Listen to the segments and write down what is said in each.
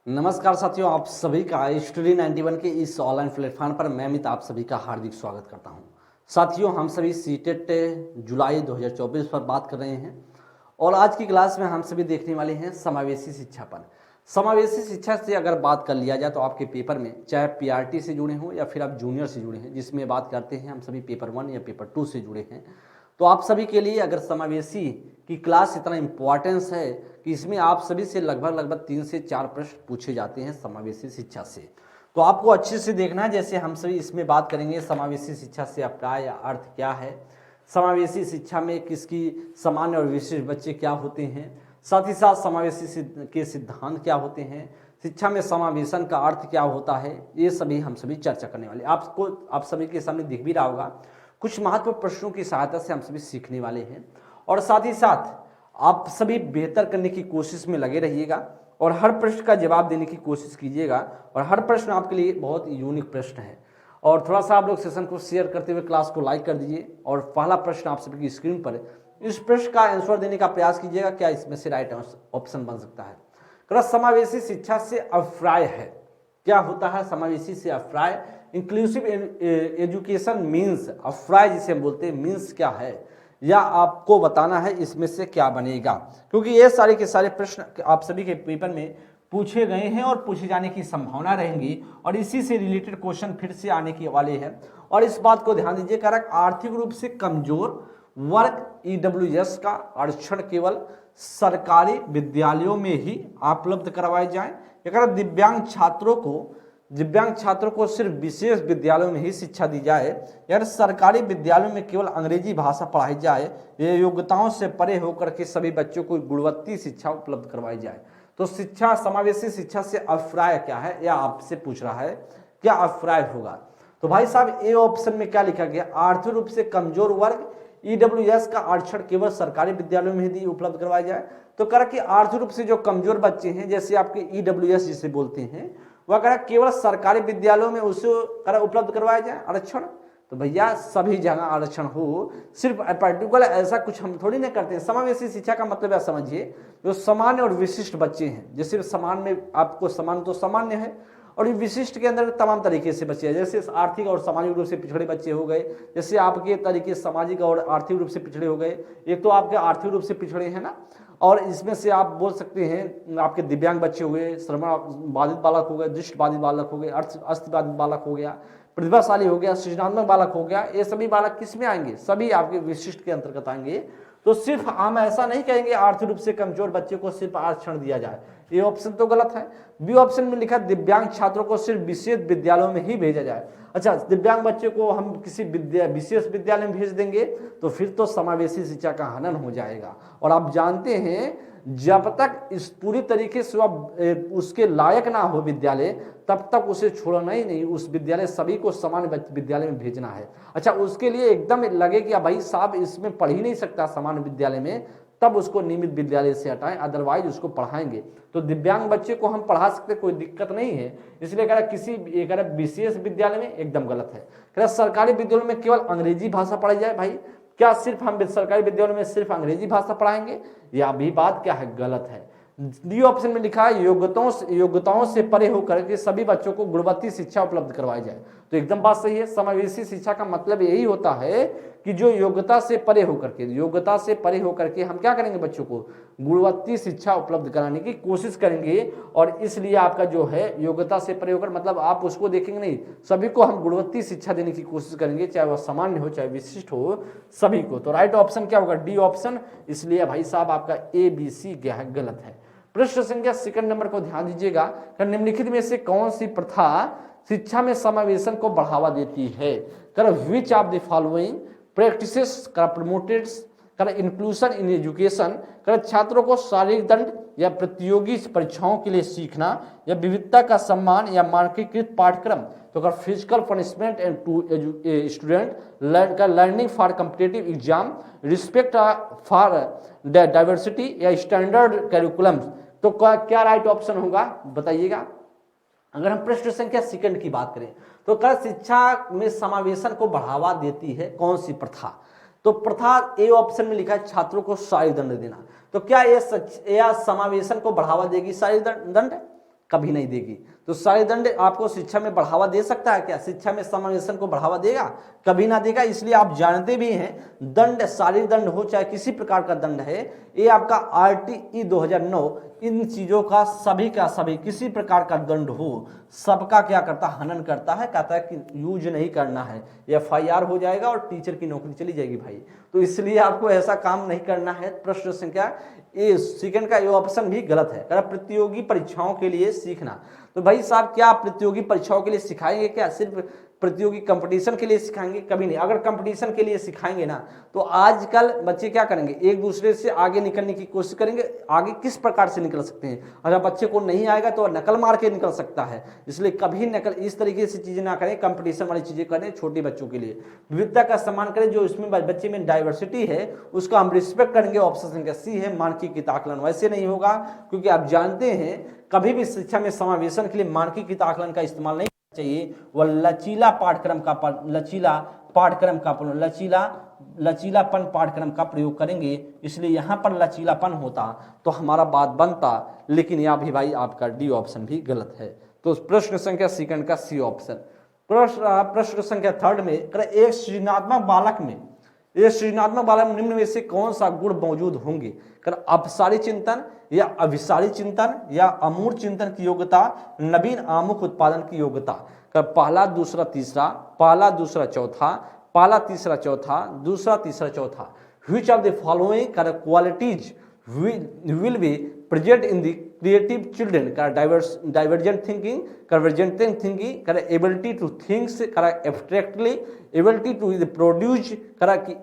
नमस्कार साथियों, आप सभी का स्टडी 91 के इस ऑनलाइन प्लेटफॉर्म पर मैं अमित आप सभी का हार्दिक स्वागत करता हूं। साथियों, हम सभी सीटेट जुलाई 2024 पर बात कर रहे हैं और आज की क्लास में हम सभी देखने वाले हैं समावेशी शिक्षा पर। समावेशी शिक्षा से अगर बात कर लिया जाए तो आपके पेपर में चाहे पीआरटी से जुड़े हों या फिर आप जूनियर से जुड़े हैं, जिसमें बात करते हैं हम सभी पेपर 1 या पेपर 2 से जुड़े हैं, तो आप सभी के लिए अगर समावेशी की क्लास इतना इम्पोर्टेंस है कि इसमें आप सभी से लगभग 3 से 4 प्रश्न पूछे जाते हैं समावेशी शिक्षा से। तो आपको अच्छे से देखना है। जैसे हम सभी इसमें बात करेंगे समावेशी शिक्षा से अभिप्राय या अर्थ क्या है, समावेशी शिक्षा में किसकी सामान्य और विशेष बच्चे क्या होते हैं, साथ ही साथ समावेशी के सिद्धांत क्या होते हैं, शिक्षा में समावेशन का अर्थ क्या होता है, ये सभी हम सभी चर्चा करने वाले। आपको आप सभी के सामने दिख भी रहा होगा, कुछ महत्वपूर्ण प्रश्नों की सहायता से हम सभी सीखने वाले हैं और साथ ही साथ आप सभी बेहतर करने की कोशिश में लगे रहिएगा और हर प्रश्न का जवाब देने की कोशिश कीजिएगा। और हर प्रश्न आपके लिए बहुत यूनिक प्रश्न है। और थोड़ा सा आप लोग सेशन को शेयर करते हुए क्लास को लाइक कर दीजिए। और पहला प्रश्न आप सभी की स्क्रीन पर, इस प्रश्न का आंसर देने का प्रयास कीजिएगा, क्या इसमें से राइट ऑप्शन बन सकता है। समावेशी शिक्षा से अभिप्राय है, क्या होता है समावेशी से अभिप्राय। इंक्लूसिव एजुकेशन मीन्स, अभिप्राय जिसे हम बोलते हैं, मीन्स क्या है, या आपको बताना है इसमें से क्या बनेगा, क्योंकि ये सारे के सारे प्रश्न आप सभी के पेपर में पूछे गए हैं और पूछे जाने की संभावना रहेंगी और इसी से रिलेटेड क्वेश्चन फिर से आने के वाले हैं। और इस बात को ध्यान दीजिए, कारण आर्थिक रूप से कमजोर वर्ग ईडब्ल्यूएस का आरक्षण केवल सरकारी विद्यालयों में ही उपलब्ध करवाए जाए। अगर दिव्यांग छात्रों को सिर्फ विशेष विद्यालयों में ही शिक्षा दी जाए, यार सरकारी विद्यालयों में केवल अंग्रेजी भाषा पढ़ाई जाए, ये योग्यताओं से परे होकर के सभी बच्चों को गुणवत्ता शिक्षा उपलब्ध करवाई जाए। तो शिक्षा, समावेशी शिक्षा से अभिप्राय क्या है, या आपसे पूछ रहा है क्या अभिप्राय होगा। तो भाई साहब, ए ऑप्शन में क्या लिखा गया, आर्थिक रूप से कमजोर वर्ग ईडब्ल्यूएस का आरक्षण केवल सरकारी विद्यालयों में ही उपलब्ध करवाया जाए। तो कह रहा कि आर्थिक रूप से जो कमजोर बच्चे हैं, जैसे आपके ईडब्ल्यूएस जिसे बोलते हैं, वह कह रहा केवल सरकारी विद्यालयों में उसे उपलब्ध करवाया जाए आरक्षण। तो भैया सभी जगह आरक्षण हो, सिर्फ पर्टिकुलर ऐसा कुछ हम थोड़ी ना करते हैं। समावेशी शिक्षा का मतलब है, समझिए, जो सामान्य और विशिष्ट बच्चे हैं, जैसे सामान्य में आपको सामान्य तो सामान्य है और विशिष्ट के अंदर तमाम तरीके से बच्चे हैं, जैसे आर्थिक और सामाजिक रूप से पिछड़े बच्चे हो गए, जैसे आपके तरीके सामाजिक और आर्थिक रूप से पिछड़े हो गए। एक तो आपके आर्थिक रूप से पिछड़े हैं ना, और इसमें से आप बोल सकते हैं आपके दिव्यांग बच्चे हुए, श्रवण बाधित बालक हो गए, दृष्टि बाधित बालक हो गए, अस्थि बाधित बालक हो गया, प्रतिभाशाली हो गया, सृजनात्मक बालक हो गया। ये सभी बालक किस में आएंगे, सभी आपके विशिष्ट के अंतर्गत आएंगे। तो सिर्फ हम ऐसा नहीं कहेंगे आर्थिक रूप से कमजोर बच्चे को सिर्फ आरक्षण दिया जाए, ये ऑप्शन तो गलत है। बी ऑप्शन में लिखा दिव्यांग छात्रों को सिर्फ विशेष विद्यालयों में ही भेजा जाए। अच्छा, दिव्यांग बच्चे को हम किसी विशेष विद्यालय में भेज देंगे तो फिर तो समावेशी शिक्षा का हनन हो जाएगा। और आप जानते हैं, जब तक इस पूरी तरीके से उसके लायक ना हो विद्यालय, तब तक उसे छोड़ना ही नहीं, उस विद्यालय सभी को समान विद्यालय में भेजना है। अच्छा, उसके लिए एकदम लगे कि भाई साहब इसमें पढ़ ही नहीं सकता समान विद्यालय में, तब उसको नियमित विद्यालय से हटाएं, अदरवाइज उसको पढ़ाएंगे। तो दिव्यांग बच्चे को हम पढ़ा सकते, कोई दिक्कत नहीं है। इसलिए कह रहा किसी विशेष विद्यालय में, एकदम गलत है। कह रहा सरकारी विद्यालयों में केवल अंग्रेजी भाषा पढ़ाई जाए। भाई क्या सिर्फ हम सरकारी विद्यालयों में सिर्फ अंग्रेजी भाषा पढ़ाएंगे, यह भी बात क्या है, गलत है। डी ऑप्शन में लिखा है योग्यताओं से परे होकर के सभी बच्चों को गुणवत्ता शिक्षा उपलब्ध करवाई जाए। तो एकदम बात सही है। समावेशी शिक्षा का मतलब यही होता है कि जो योग्यता से परे होकर के हम क्या करेंगे, बच्चों को गुणवत्ता शिक्षा उपलब्ध कराने की कोशिश करेंगे। और इसलिए आपका जो है योग्यता से परे होकर, मतलब आप उसको देखेंगे नहीं, सभी को हम गुणवत्ता शिक्षा देने की कोशिश करेंगे, चाहे वह सामान्य हो चाहे विशिष्ट हो, सभी को। तो राइट ऑप्शन क्या होगा, डी ऑप्शन। इसलिए भाई साहब आपका ए बी सी क्या है, गलत है। प्रश्न संख्या सेकंड नंबर को ध्यान दीजिएगा, निम्नलिखित में से कौन सी प्रथा शिक्षा में समावेशन को बढ़ावा देती है। Which of the following practices promoted inclusion in education. छात्रों को शारीरिक दंड या प्रतियोगी परीक्षाओं के लिए सीखना, या विविधता का सम्मान, या मानकीकृत पाठ्यक्रम। तो अगर physical punishment and to student learning for competitive exam, respect for diversity, या स्टैंडर्ड कैरिकुलम। तो क्या राइट ऑप्शन होगा, बताइएगा। अगर हम प्रश्न संख्या सेकंड की बात करें तो क्या शिक्षा में समावेशन को बढ़ावा देती है कौन सी प्रथा। तो प्रथा ए ऑप्शन में लिखा है छात्रों को शारीरिक दंड देना। तो क्या यह समावेशन को बढ़ावा देगी शारीरिक दंड, कभी नहीं देगी। तो सारे दंड आपको शिक्षा में बढ़ावा दे सकता है क्या? शिक्षा में समावेशन को बढ़ावा देगा? कभी ना देगा। इसलिए आप जानते भी हैं दंड, शारीरिक दंड हो चाहे किसी प्रकार का दंड है, ये आपका RTE 2009 इन चीजों का सभी किसी प्रकार का दंड हो सबका क्या करता है? हनन करता है, कहता है कि यूज नहीं करना है, FIR हो जाएगा और टीचर की नौकरी चली जाएगी भाई। तो इसलिए आपको ऐसा काम नहीं करना है। प्रश्न संख्या ए सेकंड का ये ऑप्शन भी गलत है। प्रतियोगी परीक्षाओं के लिए सीखना, तो भाई साहब क्या प्रतियोगी परीक्षाओं के लिए सिखाएंगे क्या? सिर्फ प्रतियोगी कंपटीशन के लिए सिखाएंगे? कभी नहीं। अगर कंपटीशन के लिए सिखाएंगे ना तो आजकल बच्चे क्या करेंगे? एक दूसरे से आगे निकलने की कोशिश करेंगे। आगे किस प्रकार से निकल सकते हैं? अगर बच्चे को नहीं आएगा तो नकल मार के निकल सकता है। इसलिए कभी नकल इस तरीके से चीजें ना करें, कंपटीशन वाली चीजें करें छोटे बच्चों के लिए। विविधता का सम्मान करें, जो इसमें बच्चे में डाइवर्सिटी है उसका हम रिस्पेक्ट करेंगे। ऑप्शन संख्या सी है। मानकीकृत आकलन वैसे नहीं होगा, क्योंकि आप जानते हैं कभी भी शिक्षा में समावेशन के लिए मानकीकृत आकलन का इस्तेमाल नहीं चाहिए। वह लचीलापन पाठ्यक्रम का प्रयोग करेंगे। इसलिए यहां पर लचीलापन होता तो हमारा बात बनता, लेकिन यह भी भाई आपका डी ऑप्शन भी गलत है। तो प्रश्न संख्या सेकंड का सी ऑप्शन। प्रश्न संख्या थर्ड में एक सृजनात्मक बालक में निम्न में से कौन सा गुण मौजूद होंगे? अपसारी चिंतन या अभिसारी चिंतन या अमूर्त चिंतन की योग्यता, नवीन आमुख उत्पादन की योग्यता। पहला दूसरा तीसरा, पहला दूसरा चौथा, पहला तीसरा चौथा, दूसरा तीसरा चौथा। Which of the following qualities will be present in the creative children? Divergent thinking, convergent thinking, ability to think abstractly, ability to produce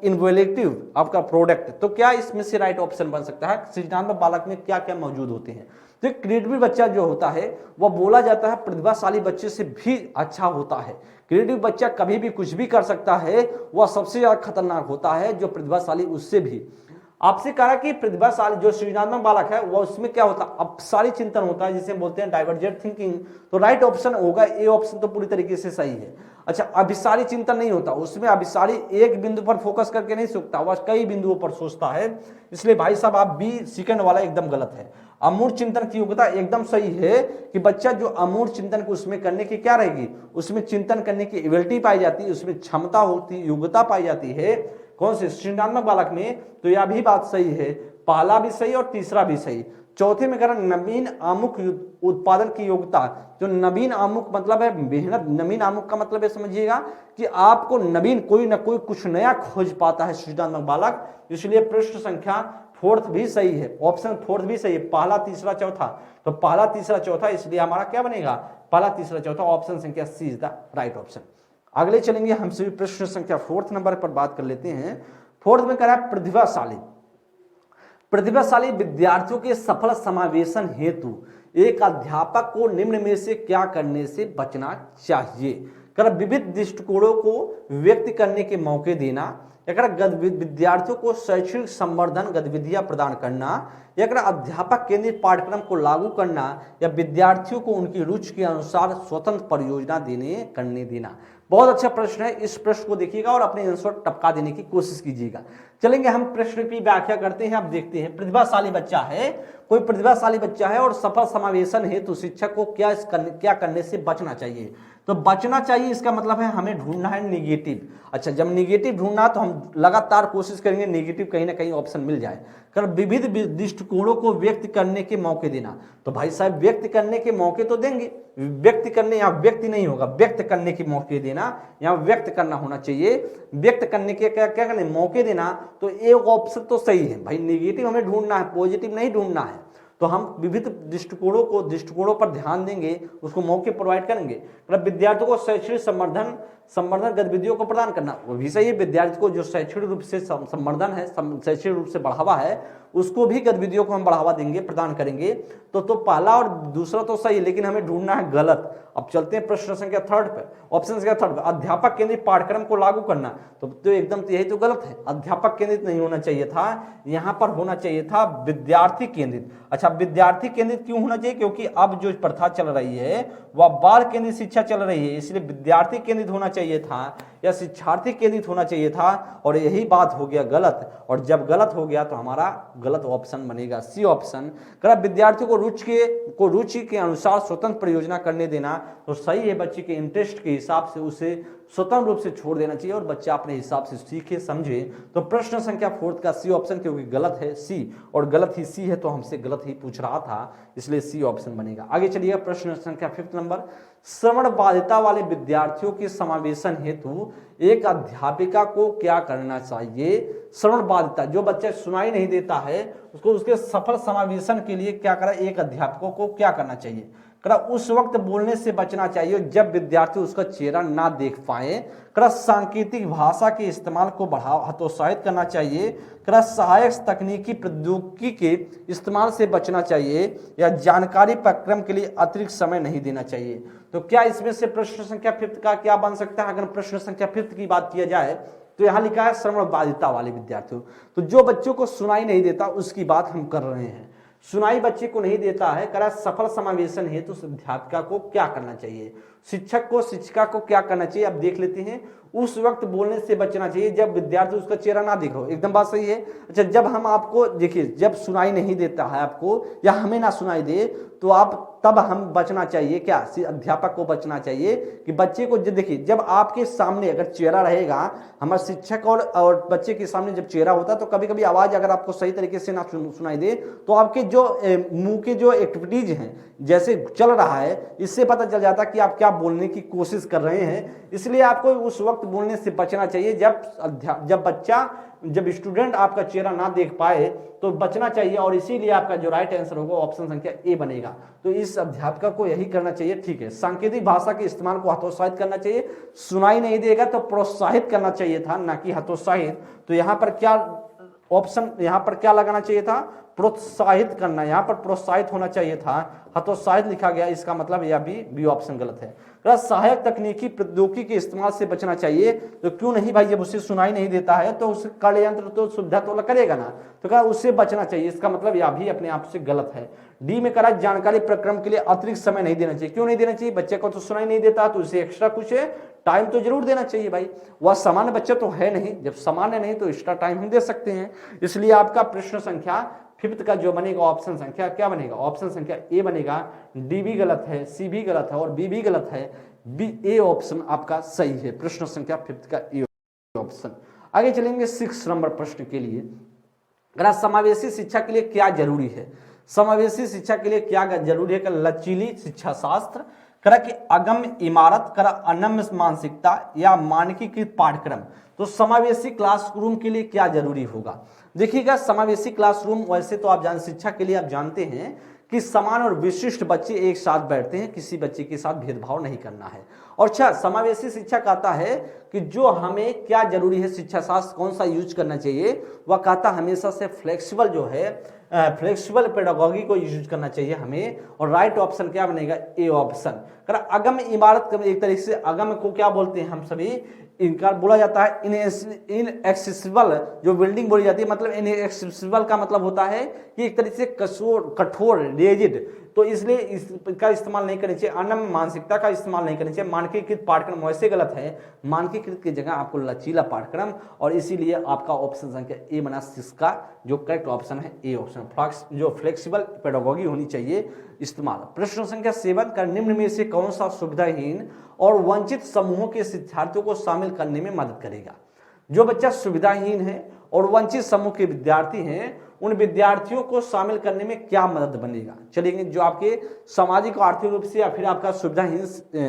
innovative आपका प्रोडक्ट। तो क्या इसमें से राइट ऑप्शन बन सकता है? सृजनात्मक बालक में क्या क्या मौजूद होते हैं? तो क्रिएटिव बच्चा जो होता है वह बोला जाता है प्रतिभाशाली बच्चे से भी अच्छा होता है। क्रिएटिव बच्चा कभी भी कुछ भी कर सकता है, वह सबसे ज्यादा खतरनाक होता है जो प्रतिभाशाली उससे भी। आपसे कहा कि प्रतिभाशाली जो सृजनात्मक बालक है वह उसमें क्या होता है? अपसारी चिंतन होता है, जिसे बोलते हैं डाइवर्जेंट थिंकिंग। तो राइट ऑप्शन होगा ए ऑप्शन, तो पूरी तरीके से सही है। अच्छा, अभिसारी चिंतन नहीं होता, उसमें अभिसारी एक बिंदु पर फोकस करके नहीं सोचता, वह कई बिंदुओं पर सोचता है। इसलिए भाई साहब आप बी सेकंड वाला एकदम गलत है। अमूर्त चिंतन की योग्यता एकदम सही है कि बच्चा जो अमूर्त चिंतन को उसमें करने की क्या रहेगी? उसमें चिंतन करने की एबिलिटी पाई जाती है, उसमें क्षमता होती, योग्यता पाई जाती है। कौन से? सृजनात्मक बालक में। तो यह भी बात सही है, पहला भी सही और तीसरा भी सही। चौथे में कह नवीन आमुख उत्पादन की योग्यता। जो नवीन आमुख मतलब है मेहनत, नवीन आमुख का मतलब है समझिएगा कि आपको नवीन कोई ना कोई कुछ नया खोज पाता है सृजनात्मक बालक। इसलिए प्रश्न संख्या फोर्थ भी सही है, ऑप्शन फोर्थ भी सही है, पहला तीसरा चौथा। तो पहला तीसरा चौथा, इसलिए हमारा क्या बनेगा? पहला तीसरा चौथा, ऑप्शन संख्या सी इज द राइट ऑप्शन। अगले चलेंगे हम सभी प्रश्न संख्या फोर्थ नंबर पर बात कर लेते हैं। फोर्थ में कह रहा है प्रतिभाशाली विद्यार्थियों के सफल समावेशन हेतु एक अध्यापक को निम्न में से क्या करने से बचना चाहिए? कर विविध दृष्टिकोणों को व्यक्त करने के मौके देना, या विद्यार्थियों को शैक्षणिक संवर्धन गतिविधियां प्रदान करना, या अध्यापक केंद्रित पाठ्यक्रम को लागू करना, या विद्यार्थियों को उनकी रुचि के अनुसार स्वतंत्र परियोजना करने देना। बहुत अच्छा प्रश्न है, इस प्रश्न को देखिएगा और अपने आंसर टपका देने की कोशिश कीजिएगा। चलेंगे हम प्रश्न की व्याख्या करते हैं। अब देखते हैं, प्रतिभाशाली बच्चा है, कोई प्रतिभाशाली बच्चा है और सफल समावेशन है तो शिक्षक को क्या करने से बचना चाहिए? तो बचना चाहिए इसका मतलब है हमें ढूंढना है निगेटिव। अच्छा, जब निगेटिव ढूंढना तो हम लगातार कोशिश करेंगे निगेटिव कहीं ना कहीं ऑप्शन मिल जाए। कर विविध दृष्टिकोणों को व्यक्त करने के मौके देना, तो भाई साहब व्यक्त करने के मौके तो देंगे, व्यक्त करने, यहाँ व्यक्ति नहीं होगा, व्यक्त करने के मौके देना, यहाँ व्यक्त करना होना चाहिए। व्यक्त करने के क्या करने? मौके देना। तो एक ऑप्शन तो सही है भाई, निगेटिव हमें ढूंढना है, पॉजिटिव नहीं ढूंढना है। तो हम विविध दृष्टिकोणों पर ध्यान देंगे, उसको मौके प्रोवाइड करेंगे। मतलब विद्यार्थियों को शैक्षणिक संवर्धन गतिविधियों को प्रदान करना, वो भी सही है। विद्यार्थी को जो शैक्षणिक रूप से संवर्धन है, शैक्षणिक रूप से बढ़ावा है, उसको भी गतिविधियों को हम बढ़ावा देंगे, प्रदान करेंगे। तो पहला और दूसरा तो सही, लेकिन हमें ढूंढना है गलत। अब चलते हैं प्रश्न संख्या थर्ड पे, ऑप्शन संख्या थर्ड पे, अध्यापक केंद्रित पाठ्यक्रम को लागू करना। तो एकदम यही तो गलत है, अध्यापक केंद्रित नहीं होना चाहिए था, यहाँ पर होना चाहिए था विद्यार्थी केंद्रित। अच्छा, विद्यार्थी केंद्रित क्यों होना चाहिए? क्योंकि अब जो प्रथा चल रही है वह बाल केंद्रित शिक्षा चल रही है, इसलिए विद्यार्थी केंद्रित होना चाहिए था या शिक्षार्थी केंद्रित होना चाहिए था, और यही बात हो गया गलत। और जब गलत हो गया तो हमारा गलत ऑप्शन बनेगा सी ऑप्शन। अगर विद्यार्थियों को रुचि के अनुसार स्वतंत्र परियोजना करने देना तो सही है, बच्चे के इंटरेस्ट के हिसाब से उसे स्वतंत्र रूप से छोड़ देना चाहिए और बच्चा अपने हिसाब से सीखे समझे। तो प्रश्न संख्या 4 का सी ऑप्शन, क्योंकि गलत है सी और गलत ही सी है तो हमसे गलत ही पूछ रहा था, इसलिए सी ऑप्शन बनेगा। आगे चलिए प्रश्न संख्या 5 नंबर, श्रवण बाधिता वाले विद्यार्थियों के समावेशन हेतु एक अध्यापिका को क्या करना चाहिए। श्रवण बाधिता, जो बच्चा सुनाई नहीं देता है उसको उसके सफल समावेशन के लिए क्या करा, एक अध्यापकों को क्या करना चाहिए, करा उस वक्त बोलने से बचना चाहिए जब विद्यार्थी उसका चेहरा ना देख पाए, करा सांकेतिक भाषा के इस्तेमाल को हतोत्साहित करना चाहिए, करा सहायक तकनीकी प्रौद्योगिकी के इस्तेमाल से बचना चाहिए, या जानकारी पाठ्यक्रम के लिए अतिरिक्त समय नहीं देना चाहिए। तो क्या इसमें से प्रश्न संख्या 5 का क्या बन सकता है। अगर प्रश्न संख्या 5 की बात किया जाए तो यहां लिखा है श्रवण बाधिता वाले विद्यार्थियों, तो जो बच्चों को सुनाई नहीं देता उसकी बात हम कर रहे हैं। सुनाई बच्चे को नहीं देता है, करा सफल समावेशन हेतु तो अध्यापिका को क्या करना चाहिए, शिक्षक को शिक्षिका को क्या करना चाहिए। अब देख लेते हैं, उस वक्त बोलने से बचना चाहिए जब विद्यार्थी उसका चेहरा ना देखो, एकदम बात सही है। अच्छा, जब हम आपको देखिए, जब सुनाई नहीं देता है आपको या हमें ना सुनाई दे तो आप तब हम बचना चाहिए क्या, अध्यापक को बचना चाहिए कि बच्चे को देखिए, जब आपके सामने अगर चेहरा रहेगा, हमारे शिक्षक और बच्चे के सामने जब चेहरा होता है तो कभी कभी आवाज अगर आपको सही तरीके से ना सुनाई दे तो आपके जो मुंह के जो एक्टिविटीज हैं जैसे चल रहा है, इससे पता चल जाता है कि आप क्या बोलने की कोशिश कर रहे हैं। इसलिए आपको उस वक्त बोलने से बचना चाहिए जब स्टूडेंट आपका चेहरा ना देख पाए तो बचना चाहिए, और इसीलिए आपका जो राइट आंसर होगा ऑप्शन संख्या ए बनेगा। तो इस अध्यापक को यही करना चाहिए, ठीक है। सांकेतिक भाषा के इस्तेमाल को हतोत्साहित करना चाहिए, सुनाई नहीं देगा तो प्रोत्साहित करना चाहिए था, ना कि हतोत्साहित। तो यहाँ पर क्या ऑप्शन, यहाँ पर क्या लगाना चाहिए था, प्रोत्साहित करना, यहाँ पर प्रोत्साहित होना चाहिए था, हतोत्साहित लिखा गया, इसका मतलब यह भी बी ऑप्शन गलत है। सहायक तकनीकी प्रौद्योगिकी के इस्तेमाल से बचना चाहिए, तो क्यों नहीं भाई, जब उसे सुनाई नहीं देता है तो उसे कार्य यंत्र तो सुविधा तो करेगा ना, तो क्या उससे बचना चाहिए, इसका मतलब यह भी अपने आप से गलत है। डी में करा जानकारी प्रक्रम के लिए अतिरिक्त समय नहीं देना चाहिए, क्यों नहीं देना चाहिए, बच्चे को तो सुनाई नहीं देता तो उसे एक्स्ट्रा कुछ टाइम तो जरूर देना चाहिए भाई, वह सामान्य बच्चा तो है नहीं, जब सामान्य नहीं तो एक्स्ट्रा टाइम हम दे सकते हैं। इसलिए आपका प्रश्न संख्या 5 का जो बनेगा ऑप्शन संख्या क्या बनेगा, ऑप्शन संख्या ए बनेगा। डी भी गलत है, सी भी गलत है और बी भी गलत है, बी ए ऑप्शन आपका सही है, प्रश्न संख्या 5 का ए ऑप्शन। आगे चलेंगे 6 नंबर प्रश्न के लिए, अगर समावेशी शिक्षा के लिए क्या जरूरी है, समावेशी शिक्षा के लिए क्या जरूरी है, लचीली शिक्षा शास्त्र, करा कि अगम्य इमारत, करा अनम्य मानसिकता या मानकीकृत पाठ्यक्रम। तो समावेशी क्लासरूम के लिए क्या जरूरी होगा, देखिएगा समावेशी क्लासरूम वैसे तो आप शिक्षा के लिए आप जानते हैं कि समान और विशिष्ट बच्चे एक साथ बैठते हैं, किसी बच्चे के साथ भेदभाव नहीं करना है। और अच्छा, समावेशी शिक्षा कहता है कि जो हमें क्या जरूरी है, शिक्षा शास्त्र कौन सा यूज करना चाहिए, वह कहता हमेशा से फ्लेक्सिबल जो है, फ्लेक्सिबल पेडागोगी को यूज करना चाहिए हमें, और राइट ऑप्शन क्या बनेगा, ए ऑप्शन। अगम इमारत, एक तरीके से अगम को क्या बोलते हैं हम सभी, इनका बोला जाता है इनएक्सेसिबल, जो बिल्डिंग बोली जाती है, मतलब इनएक्सेसिबल का मतलब होता है कि एक तरीके से कठोर रिजिड, तो इसलिए इसका इस्तेमाल नहीं करना चाहिए। अनम्य मानसिकता का इस्तेमाल नहीं करना चाहिए। मानकीकृत पाठ्यक्रम वैसे गलत है, मानकीकृत की जगह आपको लचीला पाठ्यक्रम, और इसीलिए आपका ऑप्शन संख्या ए बना, जिसका जो करेक्ट ऑप्शन है ए ऑप्शन, जो फ्लेक्सिबल पेडागोगी होनी चाहिए इस्तेमाल। प्रश्न संख्या 7 का निम्न में से कौन सा सुविधाहीन और वंचित समूहों के शिक्षार्थियों को शामिल करने में मदद करेगा। जो बच्चा सुविधाहीन है और वंचित समूह के विद्यार्थी हैं, उन विद्यार्थियों को शामिल करने में क्या मदद बनेगा। चलिए, जो आपके सामाजिक आर्थिक रूप से या फिर आपका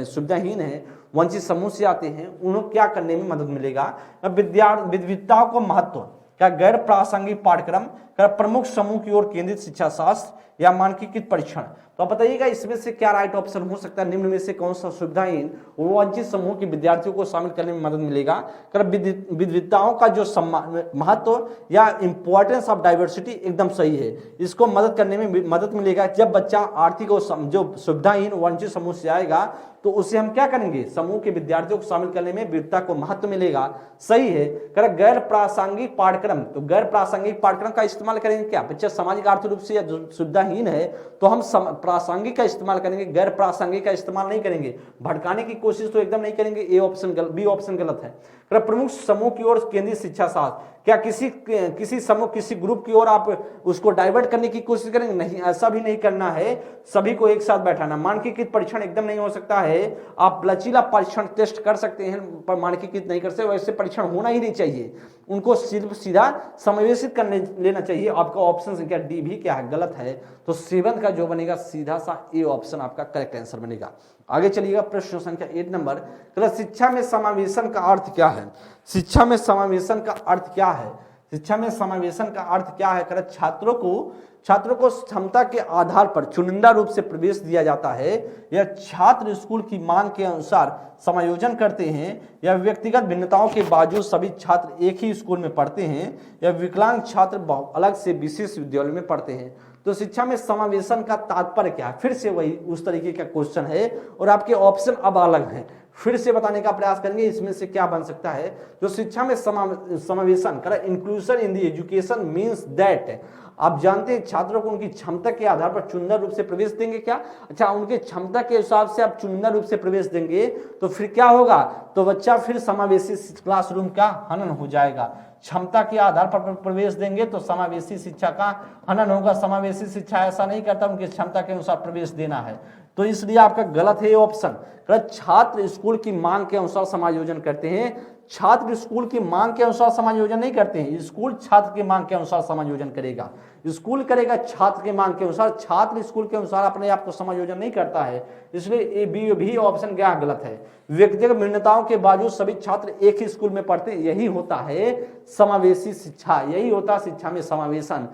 सुविधाहीन है, वंचित समूह से आते हैं, उन्हें क्या करने में मदद मिलेगा, विविधताओं को महत्व, क्या गैर प्रासंगिक पाठ्यक्रम, क्या प्रमुख समूह की ओर केंद्रित शिक्षा शास्त्र, या मानकीकृत परीक्षण। तो आप बताइएगा इसमें से क्या राइट ऑप्शन हो सकता है, निम्न में से कौन सा सुविधाहीन वंचित समूह के विद्यार्थियों को शामिल करने में मदद मिलेगा। विविधताओं का जो महत्व या इंपॉर्टेंस ऑफ डाइवर्सिटी एकदम सही है, इसको मदद करने में मदद मिलेगा। जब बच्चा आर्थिक और जो सुविधाहीन वंचित समूह से आएगा तो उसे हम क्या करेंगे, समूह के विद्यार्थियों को शामिल करने में विविधता को महत्व मिलेगा, सही है। गैर प्रासंगिक पाठ्यक्रम, तो गैर प्रासंगिक पाठ्यक्रम का इस्तेमाल करेंगे क्या, बच्चा सामाजिक आर्थिक रूप से या सुविधाहीन सुविधाहीन है तो हम प्रासंगिक का इस्तेमाल करेंगे, गैर प्रासंगिक का इस्तेमाल नहीं करेंगे। भटकाने की कोशिश तो एकदम नहीं करेंगे। ए ऑप्शन गलत, बी ऑप्शन गलत है। प्रमुख समूह की ओर केंद्रीय शिक्षा शास्त्र, क्या किसी समूह किसी ग्रुप की ओर आप उसको डाइवर्ट करने की कोशिश करेंगे? नहीं, ऐसा भी नहीं करना है। सभी को एक साथ बैठाना। मानकीकृत परीक्षण एकदम नहीं हो सकता है। आप लचीला परीक्षण टेस्ट कर सकते हैं पर मानकीकृत नहीं कर सकते, वैसे परीक्षण होना ही नहीं चाहिए। उनको सिर्फ सीधा समावेशित करने लेना चाहिए। आपका ऑप्शन संख्या डी भी क्या है? गलत है। तो 7 का जो बनेगा सीधा सा ए ऑप्शन आपका करेक्ट आंसर बनेगा। आगे चलिएगा प्रश्न संख्या 8 नंबर। शिक्षा में समावेशन का अर्थ क्या है? शिक्षा में समावेशन का अर्थ क्या है? शिक्षा में समावेशन का अर्थ क्या है? छात्रों को क्षमता के आधार पर चुनिंदा रूप से प्रवेश दिया जाता है, या छात्र स्कूल की मांग के अनुसार समायोजन करते हैं, या व्यक्तिगत भिन्नताओं के बावजूद सभी छात्र एक ही स्कूल में पढ़ते हैं, या विकलांग छात्र अलग से विशेष विद्यालय में पढ़ते हैं। तो शिक्षा में समावेशन का तात्पर्य क्या है? फिर से वही उस तरीके का क्वेश्चन है और आपके ऑप्शन अब अलग हैं। फिर से बताने का प्रयास करेंगे इसमें से क्या बन सकता है। जो शिक्षा में समावेशन करें, inclusion in the education means that, आप जानते हैं छात्रों को उनकी क्षमता के आधार पर चुनिंदा रूप से प्रवेश देंगे। क्या? अच्छा, उनके क्षमता के हिसाब से आप चुनिंदा रूप से प्रवेश देंगे तो फिर क्या होगा? तो बच्चा फिर समावेशी क्लासरूम का हनन हो जाएगा। क्षमता के आधार पर प्रवेश देंगे तो समावेशी शिक्षा का हनन होगा। समावेशी शिक्षा ऐसा नहीं करता, उनकी क्षमता के अनुसार प्रवेश देना है। तो इसलिए आपका गलत है ये ऑप्शन। छात्र स्कूल की मांग के अनुसार समायोजन करते हैं। छात्र स्कूल की मांग के अनुसार समायोजन नहीं करते हैं, स्कूल छात्र की मांग के अनुसार समायोजन करेगा। स्कूल करेगा छात्र की मांग के अनुसार, छात्र स्कूल के अनुसार अपने आप को समायोजन नहीं करता है। इसलिए ए बी भी ऑप्शन क्या गलत है। व्यक्तिगत भिन्नताओं के बावजूद सभी छात्र एक ही स्कूल में पढ़ते, यही होता है समावेशी शिक्षा, यही होता है शिक्षा में समावेशन।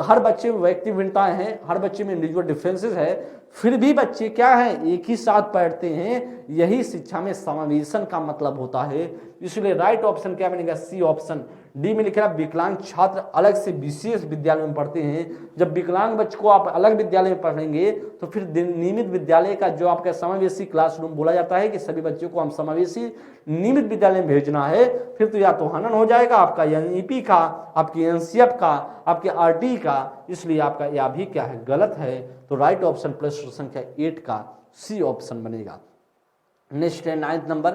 हर बच्चे में व्यक्ति भिन्नताएं हैं, हर बच्चे में इंडिविजुअल डिफरेंसेस है, फिर भी बच्चे क्या है? एक ही साथ पढ़ते हैं, यही शिक्षा में समावेशन का मतलब होता है। इसलिए राइट ऑप्शन क्या बनेगा? C option. डी में लिख रहा है विकलांग छात्र अलग से विशेष विद्यालय में पढ़ते हैं। जब विकलांग बच्चों को आप अलग विद्यालय में पढ़ेंगे तो फिर नियमित विद्यालय का जो आपका समावेशी क्लासरूम बोला जाता है कि सभी बच्चों को हम समावेशी नियमित विद्यालय में भेजना है, फिर तो या तो हनन हो जाएगा आपका एनईपी का, आपकी एनसीएफ का, आपके आरटी का। इसलिए आपका यह भी क्या है? गलत है। तो राइट ऑप्शन प्रश्न संख्या 8 का सी ऑप्शन बनेगा। नेक्स्ट है 9 नंबर।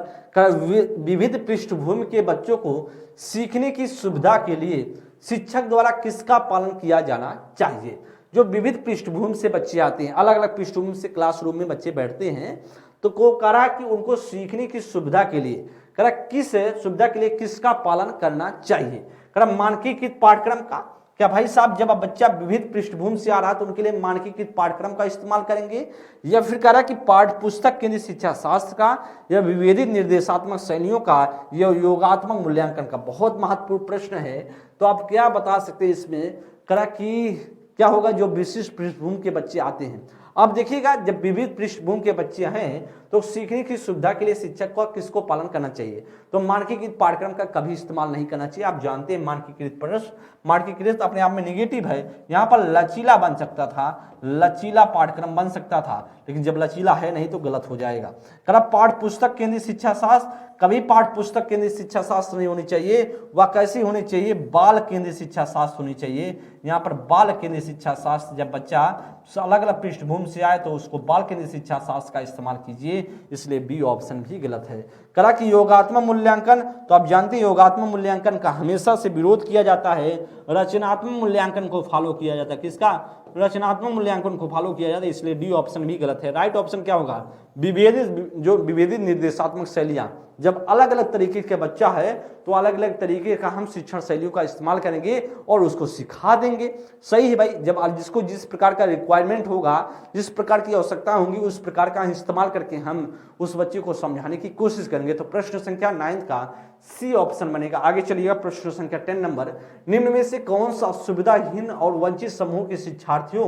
विविध पृष्ठभूमि के बच्चों को सीखने की सुविधा के लिए शिक्षक द्वारा किसका पालन किया जाना चाहिए? जो विविध पृष्ठभूमि से बच्चे आते हैं, अलग अलग पृष्ठभूमि से क्लासरूम में बच्चे बैठते हैं, तो को करा कि उनको सीखने की सुविधा के लिए करा किस सुविधा के लिए किसका पालन करना चाहिए? करा मानकीकृत पाठ्यक्रम का। क्या भाई साहब जब बच्चा विविध पृष्ठभूमि से आ रहा है तो उनके लिए मानकीकृत पाठ्यक्रम का इस्तेमाल करेंगे, या फिर कह रहा कि पाठ्य पुस्तक केंद्रित शिक्षा शास्त्र का, या विभेदित निर्देशात्मक शैलियों का, या योगात्मक मूल्यांकन का? बहुत महत्वपूर्ण प्रश्न है। तो आप क्या बता सकते हैं इसमें? करा कि क्या होगा जो विशिष्ट पृष्ठभूमि के बच्चे आते हैं। अब देखिएगा जब विविध पृष्ठभूमि के बच्चे हैं तो सीखने की सुविधा के लिए शिक्षक को किसको पालन करना चाहिए? तो मानकीकृत पाठ्यक्रम का कभी इस्तेमाल नहीं करना चाहिए। आप जानते हैं मानकीकृत प्रश्न, मानकीकृत अपने आप में निगेटिव है। यहाँ पर लचीला बन सकता था, लचीला पाठ्यक्रम बन सकता था, लेकिन जब लचीला है नहीं तो गलत हो जाएगा। करा पाठ्य पुस्तक केंद्रित शिक्षा शास्त्र, कभी पाठ्य पुस्तक केंद्रित शिक्षा शास्त्र नहीं होनी चाहिए। वह कैसी होनी चाहिए? बाल केंद्रित शिक्षा शास्त्र होनी चाहिए। यहाँ पर बाल केंद्रित शिक्षा शास्त्र, जब बच्चा अलग अलग पृष्ठभूमि से आए तो उसको बाल केंद्रित शिक्षा शास्त्र का इस्तेमाल कीजिए। इसलिए बी ऑप्शन भी गलत है। करा कि योगात्मक मूल्यांकन, तो आप जानते हैं योगात्मक मूल्यांकन का हमेशा से विरोध किया जाता है, रचनात्मक मूल्यांकन को फॉलो किया जाता है। किसका? रचनात्मक मूल्यांकन को फॉलो किया जाता है। इसलिए डी ऑप्शन भी गलत है। राइट ऑप्शन क्या होगा? विभेदित निर्देशात्मक शैलियां, जब अलग अलग तरीके का बच्चा है तो अलग अलग तरीके का हम शिक्षण शैलियों का इस्तेमाल करेंगे और उसको सिखा देंगे। सही है भाई, जब जिसको जिस प्रकार का रिक्वायरमेंट होगा, जिस प्रकार की आवश्यकता होगी, उस प्रकार का इस्तेमाल करके हम उस बच्चे को समझाने की कोशिश करेंगे। तो प्रश्न संख्या 9 का सी ऑप्शन बनेगा। आगे चलिएगा प्रश्न संख्या 10 नंबर। निम्न में से कौन सा सुविधाहीन और वंचित समूह के शिक्षार्थियों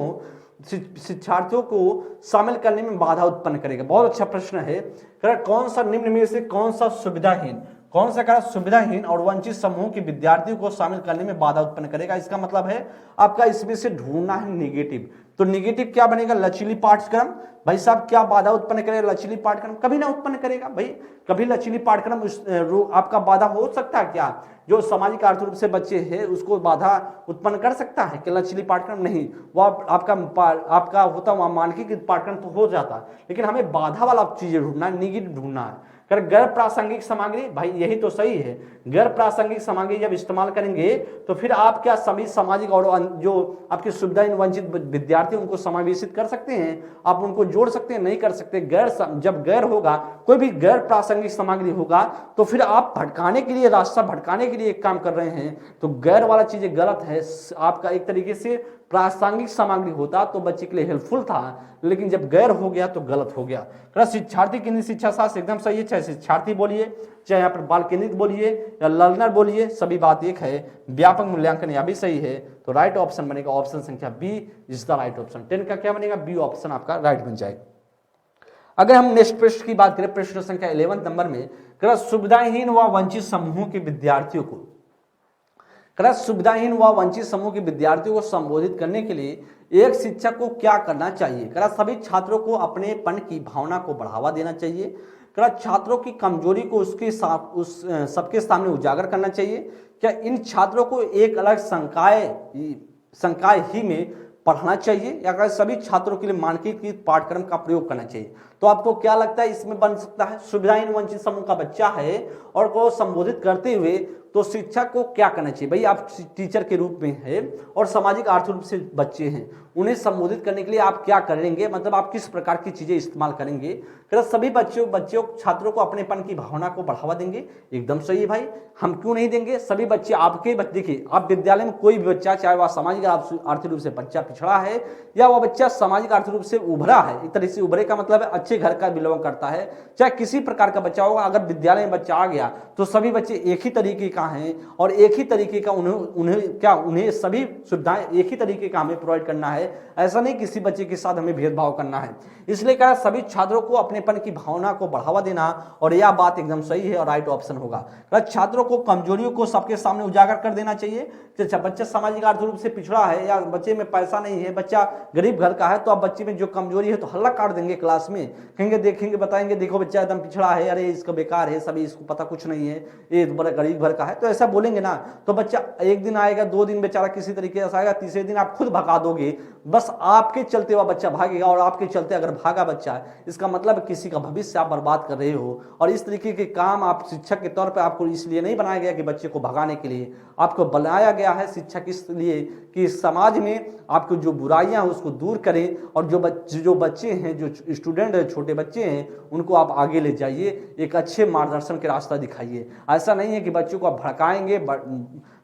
को शामिल करने में बाधा उत्पन्न करेगा? बहुत अच्छा प्रश्न है। कौन सा निम्न में से कौन सा सुविधाहीन, कौन सा करा सुविधाहीन और वंचित समूह के विद्यार्थियों को शामिल करने में बाधा उत्पन्न करेगा? इसका मतलब है आपका इसमें से ढूंढना है निगेटिव। तो निगेटिव क्या बनेगा, लचीली पाठ्यक्रम। भाई साहब क्या बाधा उत्पन्न करेगा लचीली पाठ्यक्रम, कभी ना उत्पन्न करेगा भाई, कभी लचीली पाठ्यक्रम आपका बाधा हो सकता है क्या, जो सामाजिक आर्थिक रूप से बच्चे हैं उसको बाधा उत्पन्न कर सकता है कि लचीली पाठ्यक्रम, नहीं, वो आपका होता वहां मानकीकृत पाठ्यक्रम तो हो जाता, लेकिन हमें बाधा वाला चीजें ढूंढना है, निगेटिव ढूंढना है। कर गैर प्रासंगिक सामग्री, भाई यही तो सही है, गैर प्रासंगिक सामग्री जब इस्तेमाल करेंगे तो फिर आप क्या सभी सामाजिक और जो आपके सुविधा वंचित विद्यार्थी उनको समावेशित कर सकते हैं, आप उनको जोड़ सकते हैं, नहीं कर सकते। जब गैर होगा, कोई भी गैर प्रासंगिक सामग्री होगा तो फिर आप भटकाने के लिए, रास्ता भटकाने के लिए एक काम कर रहे हैं, तो गैर वाला चीजें गलत है। आपका एक तरीके से प्रासंगिक सामग्री होता तो बच्चे के लिए हेल्पफुल था, लेकिन जब गैर हो गया तो गलत हो गया। शिक्षार्थी केंद्रित शिक्षा शास्त्र एकदम सही है, चाहे शिक्षार्थी बोलिए, चाहे यहाँ पर बाल केंद्रित बोलिए या लर्नर बोलिए, सभी बात एक है। व्यापक मूल्यांकन यह भी सही है, तो राइट ऑप्शन बनेगा ऑप्शन संख्या B is the right option. 10 का क्या बनेगा, बी ऑप्शन आपका राइट बन जाएगा। अगर हम नेक्स्ट प्रश्न की बात करें, प्रश्न संख्या 11 नंबर में, सुविधाहीन व वंचित समूहों के विद्यार्थियों को, सुविधाहीन व वंचित समूह के विद्यार्थियों को संबोधित करने के लिए एक शिक्षक को क्या करना चाहिए। सभी छात्रों को अपनेपन की भावना को बढ़ावा देना चाहिए। छात्रों की कमजोरी को सबके सामने उजागर करना चाहिए। क्या इन छात्रों को एक अलग संकाय ही में पढ़ना चाहिए, या सभी छात्रों के लिए मानकीकृत पाठ्यक्रम का प्रयोग करना चाहिए। तो आपको क्या लगता है इसमें बन सकता है, सुविधाहीन वंचित समूह का बच्चा है और को संबोधित करते हुए तो शिक्षक को क्या करना चाहिए। भाई आप टीचर के रूप में है और सामाजिक आर्थिक रूप से बच्चे हैं, उन्हें संबोधित करने के लिए आप क्या करेंगे, मतलब आप किस प्रकार की चीजें इस्तेमाल करेंगे। सभी बच्चों छात्रों को अपनेपन की भावना को बढ़ावा देंगे, एकदम सही है भाई, हम क्यों नहीं देंगे। सभी बच्चे आपके देखिए, आप विद्यालय में कोई भी बच्चा, चाहे वह सामाजिक आर्थिक रूप से बच्चा पिछड़ा है या वह बच्चा सामाजिक आर्थिक रूप से उभरा है, एक तरह से उभरे का मतलब है अच्छे घर का बिलोंग करता है, चाहे किसी प्रकार का बच्चा होगा, अगर विद्यालय में बच्चा आ गया तो सभी बच्चे एक ही तरीके का हैं और एक ही तरीके का उन्हें सभी सुविधाएं एक ही तरीके का हमें प्रोवाइड करना है। ऐसा नहीं किसी बच्चे के साथ हमें भेदभाव करना है। इसलिए कहा सभी छात्रों को अपनेपन की भावना को बढ़ावा देना, और यह बात एकदम सही है और राइट ऑप्शन होगा। छात्रों को कमजोरियों को सबके सामने उजागर कर देना चाहिए। बच्चा सामाजिक आर्थिक रूप से पिछड़ा है या बच्चे में पैसा नहीं है, बच्चा गरीब घर का है, तो आप बच्चे में जो कमजोरी है तो हल्ला काट देंगे क्लास में, कहेंगे देखेंगे बताएंगे देखो बच्चा एकदम पिछड़ा है, अरे इसका बेकार है, सभी इसको पता कुछ नहीं है, ये बड़ा गरीब घर का है, तो ऐसा बोलेंगे ना तो बच्चा एक दिन आएगा, 2 दिन बेचारा किसी तरीके से आएगा, तीसरे दिन आप खुद भगा दोगे, बस आपके चलते वह बच्चा भागेगा, और आपके चलते अगर भागा बच्चा इसका मतलब किसी का भविष्य आप बर्बाद कर रहे हो। और इस तरीके के काम आप शिक्षक के तौर पर आपको इसलिए नहीं बनाया गया कि बच्चे को भगाने के लिए, आपको बनाया गया है शिक्षक इसलिए कि समाज में आपको जो बुराइयां हैं उसको दूर करें, और जो बच्चे हैं, जो स्टूडेंट हैं, छोटे बच्चे हैं, उनको आप आगे ले जाइए, एक अच्छे मार्गदर्शन के रास्ता दिखाइए। ऐसा नहीं है कि बच्चों को आप भड़काएंगे,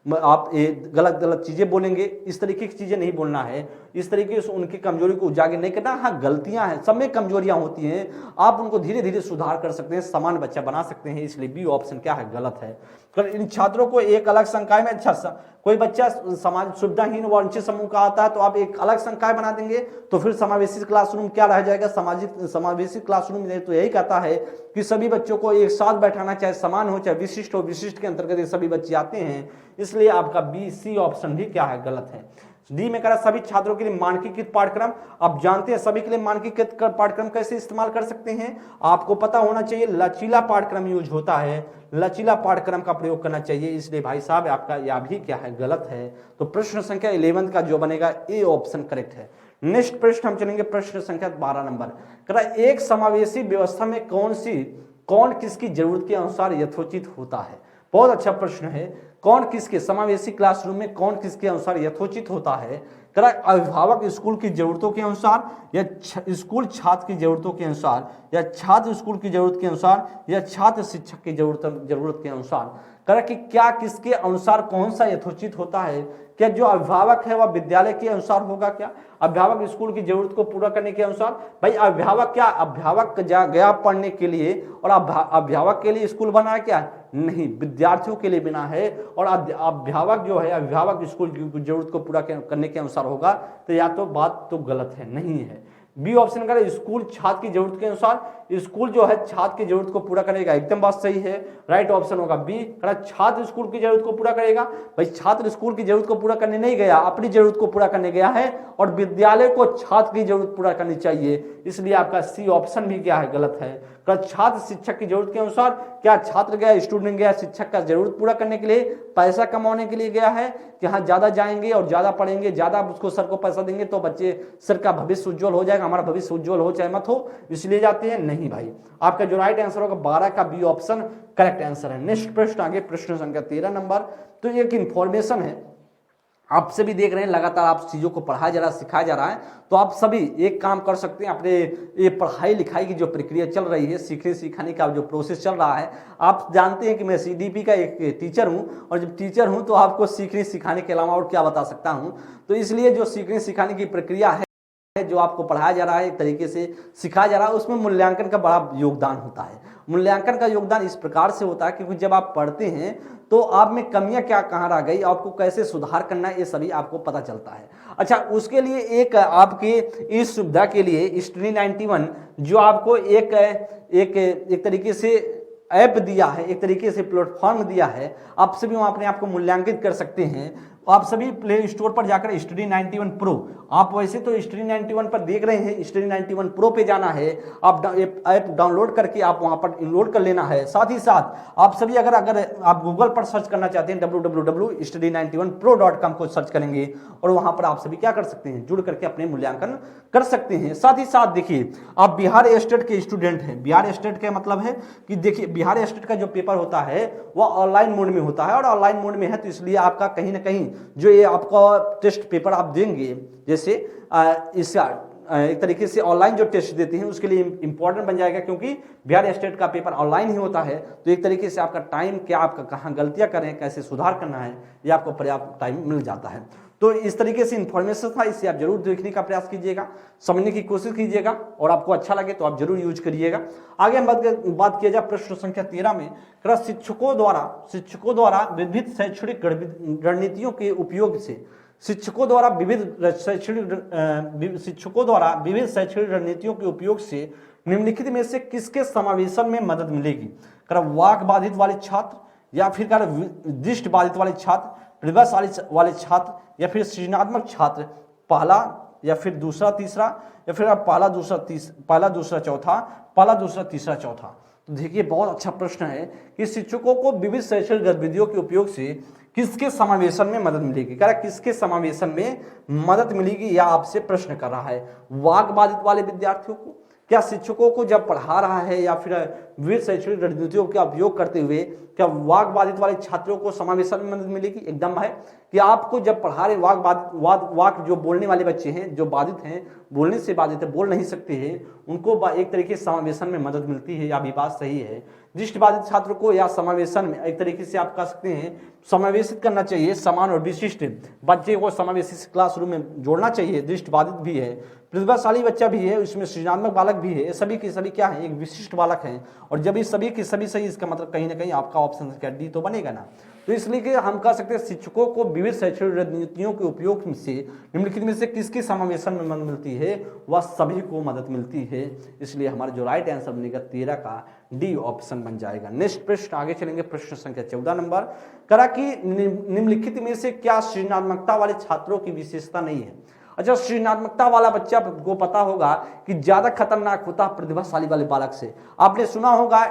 आप गलत चीजें बोलेंगे, इस तरीके की चीजें नहीं बोलना है, इस तरीके से उनकी कमजोरी को उजागर नहीं करना। हाँ गलतियां हैं, सब में कमजोरियां होती हैं, आप उनको धीरे धीरे सुधार कर सकते हैं, समान बच्चा बना सकते हैं, इसलिए बी ऑप्शन क्या है, गलत है। इन छात्रों को एक अलग संकाय में, अच्छा कोई बच्चा समाज सुविधाहीन वंचित समूह का आता है तो आप एक अलग संकाय बना देंगे, तो फिर समावेशी क्लासरूम क्या रह जाएगा, समावेशी क्लासरूम तो यही कहता है कि सभी बच्चों को एक साथ बैठाना, चाहे समान हो चाहे विशिष्ट हो, विशिष्ट के अंतर्गत ये सभी बच्चे आते हैं, इसलिए आपका बी सी ऑप्शन भी क्या है, गलत है। डी में करा सभी छात्रों के लिए मानकीकृत पाठ्यक्रम, आप जानते हैं सभी के लिए मानकीकृत पाठ्यक्रम कैसे इस्तेमाल कर सकते हैं, आपको पता होना चाहिए लचीला पाठ्यक्रम यूज होता है, लचीला पाठ्यक्रम का प्रयोग करना चाहिए, इसलिए भाई साहब आपका यह भी क्या है, गलत है। तो प्रश्न संख्या 11 का जो बनेगा ए ऑप्शन करेक्ट है। नेक्स्ट प्रश्न हम चलेंगे, प्रश्न संख्या 12 नंबर, करा एक समावेशी व्यवस्था में कौन किसकी जरूरत के अनुसार यथोचित होता है। बहुत अच्छा प्रश्न है, कौन किसके समावेशी क्लासरूम में कौन किसके अनुसार यथोचित होता है। अभिभावक स्कूल की जरूरतों के अनुसार, या स्कूल छात्र की जरूरतों के अनुसार, या छात्र स्कूल की जरूरत के अनुसार, या छात्र शिक्षक की जरूरत के अनुसार। कि क्या किसके अनुसार कौन सा यथोचित होता है, क्या जो अभिभावक है वह विद्यालय के अनुसार होगा, क्या अभिभावक स्कूल की जरूरत को पूरा करने के अनुसार। भाई अभिभावक क्या, अभिभावक गया पढ़ने के लिए और अभिभावक के लिए स्कूल बना क्या, नहीं, विद्यार्थियों के लिए बना है, और अभिभावक जो है अभिभावक स्कूल की जरूरत को पूरा करने के अनुसार होगा, तो या तो बात तो गलत है, नहीं है। बी ऑप्शन का स्कूल छात्र की जरूरत के अनुसार, स्कूल जो है छात्र की जरूरत को पूरा करेगा, एकदम बात सही है। राइट ऑप्शन होगा बी, छात्र स्कूल की जरूरत को पूरा करेगा। भाई छात्र स्कूल की जरूरत को पूरा करने नहीं गया, अपनी जरूरत को पूरा करने गया है, और विद्यालय को छात्र की जरूरत पूरा करनी चाहिए, इसलिए आपका सी ऑप्शन भी क्या है, गलत है। छात्र शिक्षक की जरूरत के अनुसार, क्या छात्र गया, स्टूडेंट गया शिक्षक का जरूरत पूरा करने के लिए, पैसा कमाने के लिए गया है कि हाँ ज्यादा जाएंगे और ज्यादा पढ़ेंगे, ज्यादा उसको सर को पैसा देंगे तो बच्चे सर का भविष्य उज्जवल हो जाएगा, हमारा भविष्य उज्जवल हो चाहे मत हो, इसलिए जाते हैं? नहीं भाई, आपका जो राइट आंसर होगा 12 का बी ऑप्शन करेक्ट आंसर है। नेक्स्ट प्रश्न आगे, प्रश्न संख्या 13 नंबर। तो एक इंफॉर्मेशन है, आपसे भी देख रहे हैं लगातार आप चीजों को पढ़ाया जा रहा है, सिखाया जा रहा है, तो आप सभी एक काम कर सकते हैं, अपने ये पढ़ाई लिखाई की जो प्रक्रिया चल रही है, सीखने सिखाने का जो प्रोसेस चल रहा है, आप जानते हैं कि मैं सीडीपी का एक टीचर हूं, और जब टीचर हूं तो आपको सीखने सिखाने के अलावा और क्या बता सकता हूं। तो इसलिए जो सीखने सिखाने की प्रक्रिया है, जो आपको पढ़ाया जा रहा है, एक तरीके से सिखाया जा रहा है, उसमें मूल्यांकन का बड़ा योगदान होता है। मूल्यांकन का योगदान इस प्रकार से होता है क्योंकि जब आप पढ़ते हैं तो आप में कमियां क्या कहाँ रह गई, आपको कैसे सुधार करना है, ये सभी आपको पता चलता है। अच्छा, उसके लिए एक आपके इस सुविधा के लिए स्टडी 91 जो आपको एक तरीके से ऐप दिया है, एक तरीके से प्लेटफॉर्म दिया है, आप सभी वहां अपने आप को मूल्यांकित कर सकते हैं। आप सभी प्ले स्टोर पर जाकर स्टडी 91 प्रो, आप वैसे तो स्टडी 91 पर देख रहे हैं, स्टडी 91 प्रो पे जाना है, आप ऐप डाउनलोड करके आप वहां पर इनलोड कर लेना है। साथ ही साथ आप सभी अगर आप गूगल पर सर्च करना चाहते हैं www.study91pro.com को सर्च करेंगे और वहां पर आप सभी क्या कर सकते हैं, जुड़ करके अपने मूल्यांकन कर सकते हैं। साथ ही साथ देखिए, आप बिहार स्टेट के स्टूडेंट हैं, बिहार स्टेट का मतलब है कि देखिए बिहार स्टेट का जो पेपर होता है वह ऑनलाइन मोड में होता है, और ऑनलाइन मोड में है तो इसलिए आपका कहीं ना कहीं जो ये आपका टेस्ट पेपर आप देंगे, जैसे इसका एक तरीके से ऑनलाइन जो टेस्ट देते हैं उसके लिए इंपॉर्टेंट बन जाएगा, क्योंकि बिहार स्टेट का पेपर ऑनलाइन ही होता है, तो एक तरीके से आपका टाइम क्या, आपका कहाँ गलतियां करें, कैसे सुधार करना है, ये आपको पर्याप्त टाइम मिल जाता है। तो इस तरीके से इन्फॉर्मेशन था, इसे आप जरूर देखने का प्रयास कीजिएगा, समझने की कोशिश कीजिएगा, और आपको अच्छा लगे तो आप जरूर यूज करिएगा। आगे हम बात किया जाए प्रश्न संख्या 13 में, शिक्षकों द्वारा विविध शैक्षणिक रणनीतियों के उपयोग से, शिक्षकों द्वारा विविध शैक्षणिक रणनीतियों के उपयोग से निम्नलिखित में से किसके समावेशन में मदद मिलेगी? वाक बाधित वाले छात्र, या फिर दृष्टि बाधित वाले छात्र, प्रतिभाशाली वाले छात्र, या फिर सृजनात्मक छात्र, पहला या फिर दूसरा तीसरा, या फिर पहला दूसरा तीसरा चौथा। तो देखिए बहुत अच्छा प्रश्न है कि शिक्षकों को विविध शैक्षणिक गतिविधियों के उपयोग से किसके समावेशन में मदद मिलेगी, किसके समावेशन में मदद मिलेगी, यह आपसे प्रश्न कर रहा है। वाक बाधित वाले विद्यार्थियों को, क्या शिक्षकों को जब पढ़ा रहा है या फिर विविध शैक्षणिक रणनीतियों का उपयोग करते हुए क्या वाक बाधित वाले छात्रों को समावेशन में मदद मिलेगी? एकदम है कि आपको जब पढ़ा रहे वाक जो बोलने वाले बच्चे हैं, जो बाधित हैं, बोलने से बाधित है, बोल नहीं सकते हैं, उनको एक तरीके से समावेशन में मदद मिलती है, या भी बात सही है। दृष्टि बाधित छात्र को या समावेशन में एक तरीके से आप कह सकते हैं समावेशित करना चाहिए, समान और विशिष्ट बच्चे को समावेशित क्लासरूम में जोड़ना चाहिए। दृष्टि बाधित भी है, प्रतिभाशाली बच्चा भी है, इसमें सृजनात्मक बालक भी है, सभी के सभी क्या है, एक विशिष्ट बालक हैं, और जब ये सभी के सभी सही, इसका मतलब कहीं ना कहीं आपका ऑप्शन डी तो बनेगा ना। तो इसलिए कि हम कह सकते हैं शिक्षकों को विविध शैक्षणिक रणनीतियों के उपयोग से निम्नलिखित में से किसके समावेशन में मदद मिलती है? वह सभी को मदद मिलती है, इसलिए हमारा जो राइट आंसर बनेगा 13 का डी ऑप्शन बन जाएगा। नेक्स्ट प्रश्न आगे चलेंगे, प्रश्न संख्या 14 नंबर, करा कि निम्नलिखित में से क्या सृजनात्मकता वाले छात्रों की विशेषता नहीं है? अच्छा, सृजनात्मकता वाला बच्चा को पता होगा कि ज्यादा खतरनाक होता प्रतिभाशाली वाले बालक से। आपने सुना होगा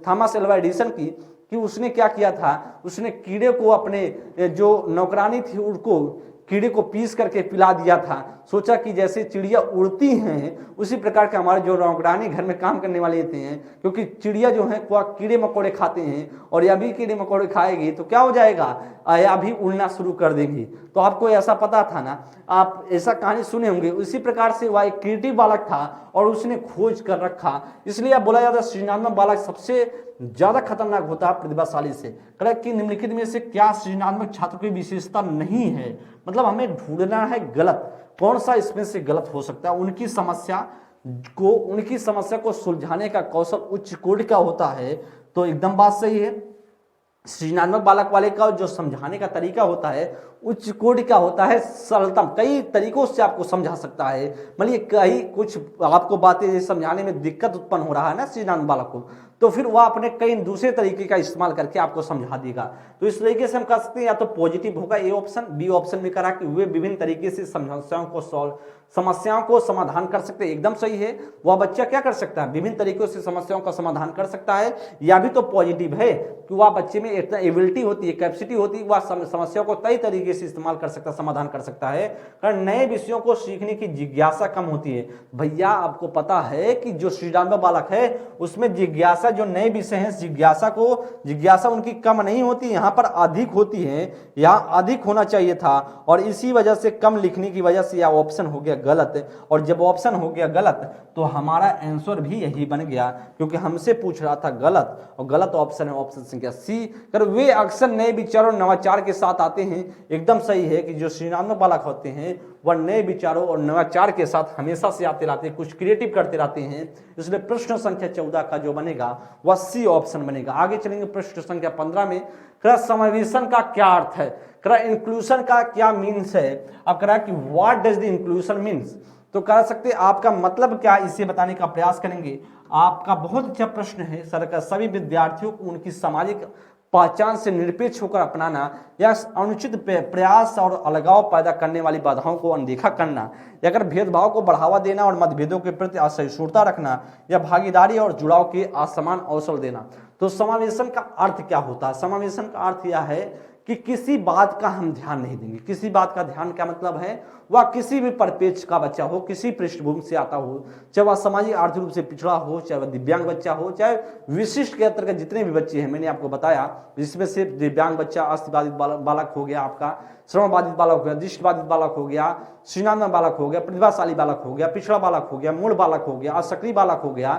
थॉमस एल्वा एडिसन की कि उसने क्या किया था, उसने कीड़े को, अपने जो नौकरानी थी उनको कीड़े को पीस करके पिला दिया था। सोचा कि जैसे चिड़िया उड़ती हैं उसी प्रकार के हमारे जो नौकरानी घर में काम करने वाले होते हैं, क्योंकि चिड़िया जो है कीड़े मकोड़े खाते हैं, और यह भी कीड़े मकोड़े खाएगी तो क्या हो जाएगा, या भी उड़ना शुरू कर देगी। तो आपको ऐसा पता था ना, आप ऐसा कहानी सुने होंगे। उसी प्रकार से वह एक क्रिएटिव बालक था और उसने खोज कर रखा, इसलिए अब बोला जाता है सृजनात्मक बालक सबसे ज्यादा खतरनाक होता है प्रतिभाशाली से। करेक्ट कि निम्नलिखित में से क्या सृजनात्मक छात्र की विशेषता नहीं है? मतलब हमें ढूंढना है गलत, कौन सा इसमें से गलत हो सकता है। उनकी समस्या को सुलझाने का कौशल उच्च कोटि का होता है, तो एकदम बात सही है। सृजनात्मक बालक वाले का जो समझाने का तरीका होता है उच्च कोटि का होता है, सरलतम, कई तरीकों से आपको समझा सकता है। मतलब कई कुछ आपको बातें समझाने में दिक्कत उत्पन्न हो रहा है ना सृजनात्मक बालक को, तो फिर वह अपने कई दूसरे तरीके का इस्तेमाल करके आपको समझा देगा। तो इस तरीके से हम कह सकते हैं या तो पॉजिटिव होगा ए ऑप्शन, बी ऑप्शन में करा कि वे विभिन्न तरीके से समस्याओं को समाधान कर सकते हैं, एकदम सही है। वह बच्चा क्या कर सकता है, विभिन्न तरीकों से समस्याओं का समाधान कर सकता है। या भी तो पॉजिटिव है कि वह बच्चे में इतना एबिलिटी होती है, कैपेसिटी होती है, वह समस्याओं को कई तरीके से इस्तेमाल कर सकता, समाधान कर सकता है। कारण नए विषयों को सीखने की जिज्ञासा कम होती है। भैया आपको पता है कि जो सृजनात्मक बालक है उसमें जिज्ञासा, जो नए विषय हैं जिज्ञासा उनकी कम नहीं होती, यहाँ पर अधिक होती है, यहाँ अधिक होना चाहिए था। और इसी वजह से कम लिखने की वजह से यह ऑप्शन हो गया गलत। और जब ऑप्शन हो गया गलत तो हमारा आंसर भी यही बन गया, क्योंकि हमसे पूछ रहा था गलत, और गलत ऑप्शन है ऑप्शन संख्या सी। कर वे अक्सर नए विचारों और नवाचार के साथ आते हैं, एकदम सही है कि जो सृजनात्मक बालक होते हैं वह नए विचारों और नवाचार के साथ हमेशा से आते रहते हैं, कुछ क्रिएटिव करते रहते हैं। इसलिए प्रश्न संख्या 14 का जो बनेगा वह सी ऑप्शन बनेगा। आगे चलेंगे प्रश्न संख्या 15 में। समावेशन का क्या अर्थ है, इंक्लूजन का क्या मीन्स है। अब कह रहा कि what does the inclusion means, तो कह सकते आपका मतलब क्या, इसे बताने का प्रयास करेंगे। आपका बहुत अच्छा प्रश्न है। सरकार सभी विद्यार्थियों को उनकी सामाजिक पहचान से निरपेक्ष होकर अपनाना या अनुचित प्रयास और अलगाव पैदा करने वाली बाधाओं को अनदेखा करना, या अगर भेदभाव को बढ़ावा देना और मतभेदों के प्रति असहिष्णुता रखना, या भागीदारी और जुड़ाव के असमान अवसर देना। तो समावेशन का अर्थ क्या होता है, समावेशन का अर्थ यह है कि किसी बात का हम ध्यान नहीं देंगे। किसी बात का ध्यान क्या मतलब है, वह किसी भी परिप्रेक्ष्य का बच्चा हो, किसी पृष्ठभूमि से आता हो, चाहे वह सामाजिक आर्थिक रूप से पिछड़ा हो, चाहे वह दिव्यांग बच्चा हो, चाहे विशिष्ट के अंतर्गत जितने भी बच्चे हैं मैंने आपको बताया, जिसमें से दिव्यांग बच्चा, अस्थिबाधित बालक हो गया, आपका श्रवणबाधित बालक हो गया, दृष्टिबाधित बालक हो गया, सृजनात्मक बालक हो गया, प्रतिभाशाली बालक हो गया, पिछड़ा बालक हो गया, मूल बालक हो गया, असक्रिय बालक हो गया,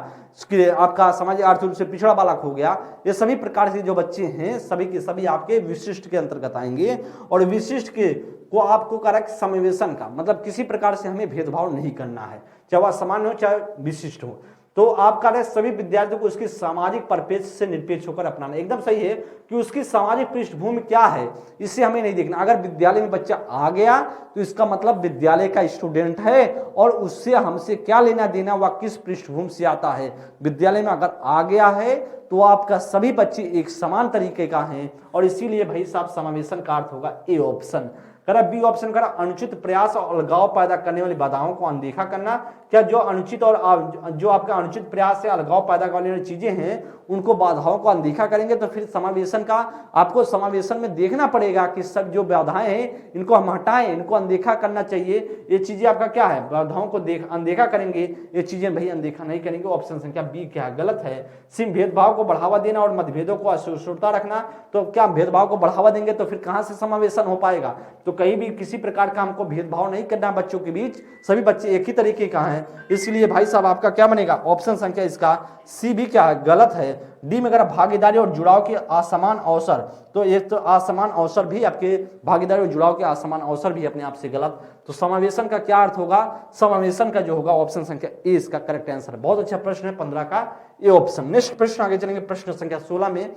आपका सामाजिक आर्थिक रूप से पिछड़ा बालक हो गया। ये सभी प्रकार के जो बच्चे हैं सभी के सभी आपके विशिष्ट के अंतर्गत आएंगे। और विशिष्ट के को आपको कह रहा है समावेशन का मतलब किसी प्रकार से हमें भेदभाव नहीं करना है, चाहे वह सामान्य हो चाहे विशिष्ट हो। तो आप कह रहे हैं सभी विद्यार्थियों को उसकी सामाजिक परिप्रेक्ष्य से निरपेक्ष होकर अपनाना, एकदम सही है कि उसकी सामाजिक पृष्ठभूमि क्या है इससे हमें नहीं देखना। अगर विद्यालय में बच्चा आ गया तो इसका मतलब विद्यालय का स्टूडेंट है और उससे हमसे क्या लेना देना, वह किस पृष्ठभूमि से आता है। विद्यालय में अगर आ गया है तो आपका सभी बच्चे एक समान तरीके का हैं, और इसीलिए भाई साहब समावेशन का अर्थ होगा ए ऑप्शन। करा बी ऑप्शन करा अनुचित प्रयास और अलगाव पैदा करने वाली बाधाओं को अनदेखा करना। क्या जो अनुचित और जो आपका अनुचित प्रयास से अलगाव पैदा करने वाली चीजें हैं उनको बाधाओं को अनदेखा करेंगे तो फिर समावेशन का आपको समावेशन में देखना पड़ेगा कि सब जो बाधाएं हैं इनको हम हटाएं, इनको अनदेखा करना चाहिए। ये चीजें आपका क्या है, बाधाओं को अनदेखा करेंगे, ये चीजें भाई अनदेखा नहीं करेंगे। ऑप्शन संख्या बी क्या है, गलत है। सिर्फ भेदभाव को बढ़ावा देना और मतभेदों को असहिष्णुता रखना, तो क्या भेदभाव को बढ़ावा देंगे तो फिर कहां से समावेशन हो पाएगा। तो कहीं भी किसी प्रकार का हमको भेदभाव नहीं करना बच्चों के बीच, सभी बच्चे एक ही तरीके का हैं। इसलिए भाई साहब आपका क्या बनेगा, ऑप्शन संख्या इसका सी भी क्या है, गलत है। डी में अगर भागीदारी और जुड़ाव के असमान अवसर, तो एक तो असमान अवसर भी आपके भागीदारी और जुड़ाव के असमान अवसर भी अपने आप से गलत। तो समावेशन का क्या अर्थ होगा, समावेशन का जो होगा ऑप्शन संख्या ए इसका करेक्ट आंसर है। बहुत अच्छा प्रश्न है 15 का ए ऑप्शन। नेक्स्ट प्रश्न आगे चलेंगे प्रश्न संख्या 16 में।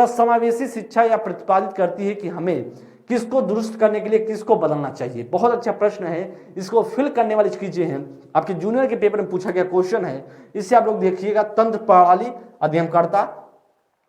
समावेशी शिक्षा यह प्रतिपादित करती है कि हमें किसको दुरुस्त करने के लिए किसको बदलना चाहिए। बहुत अच्छा प्रश्न है, इसको फिल करने वाली चीजें हैं। आपके जूनियर के पेपर में पूछा गया क्वेश्चन है, इससे आप लोग देखिएगा। तंत्र प्रणाली अधिगमकर्ता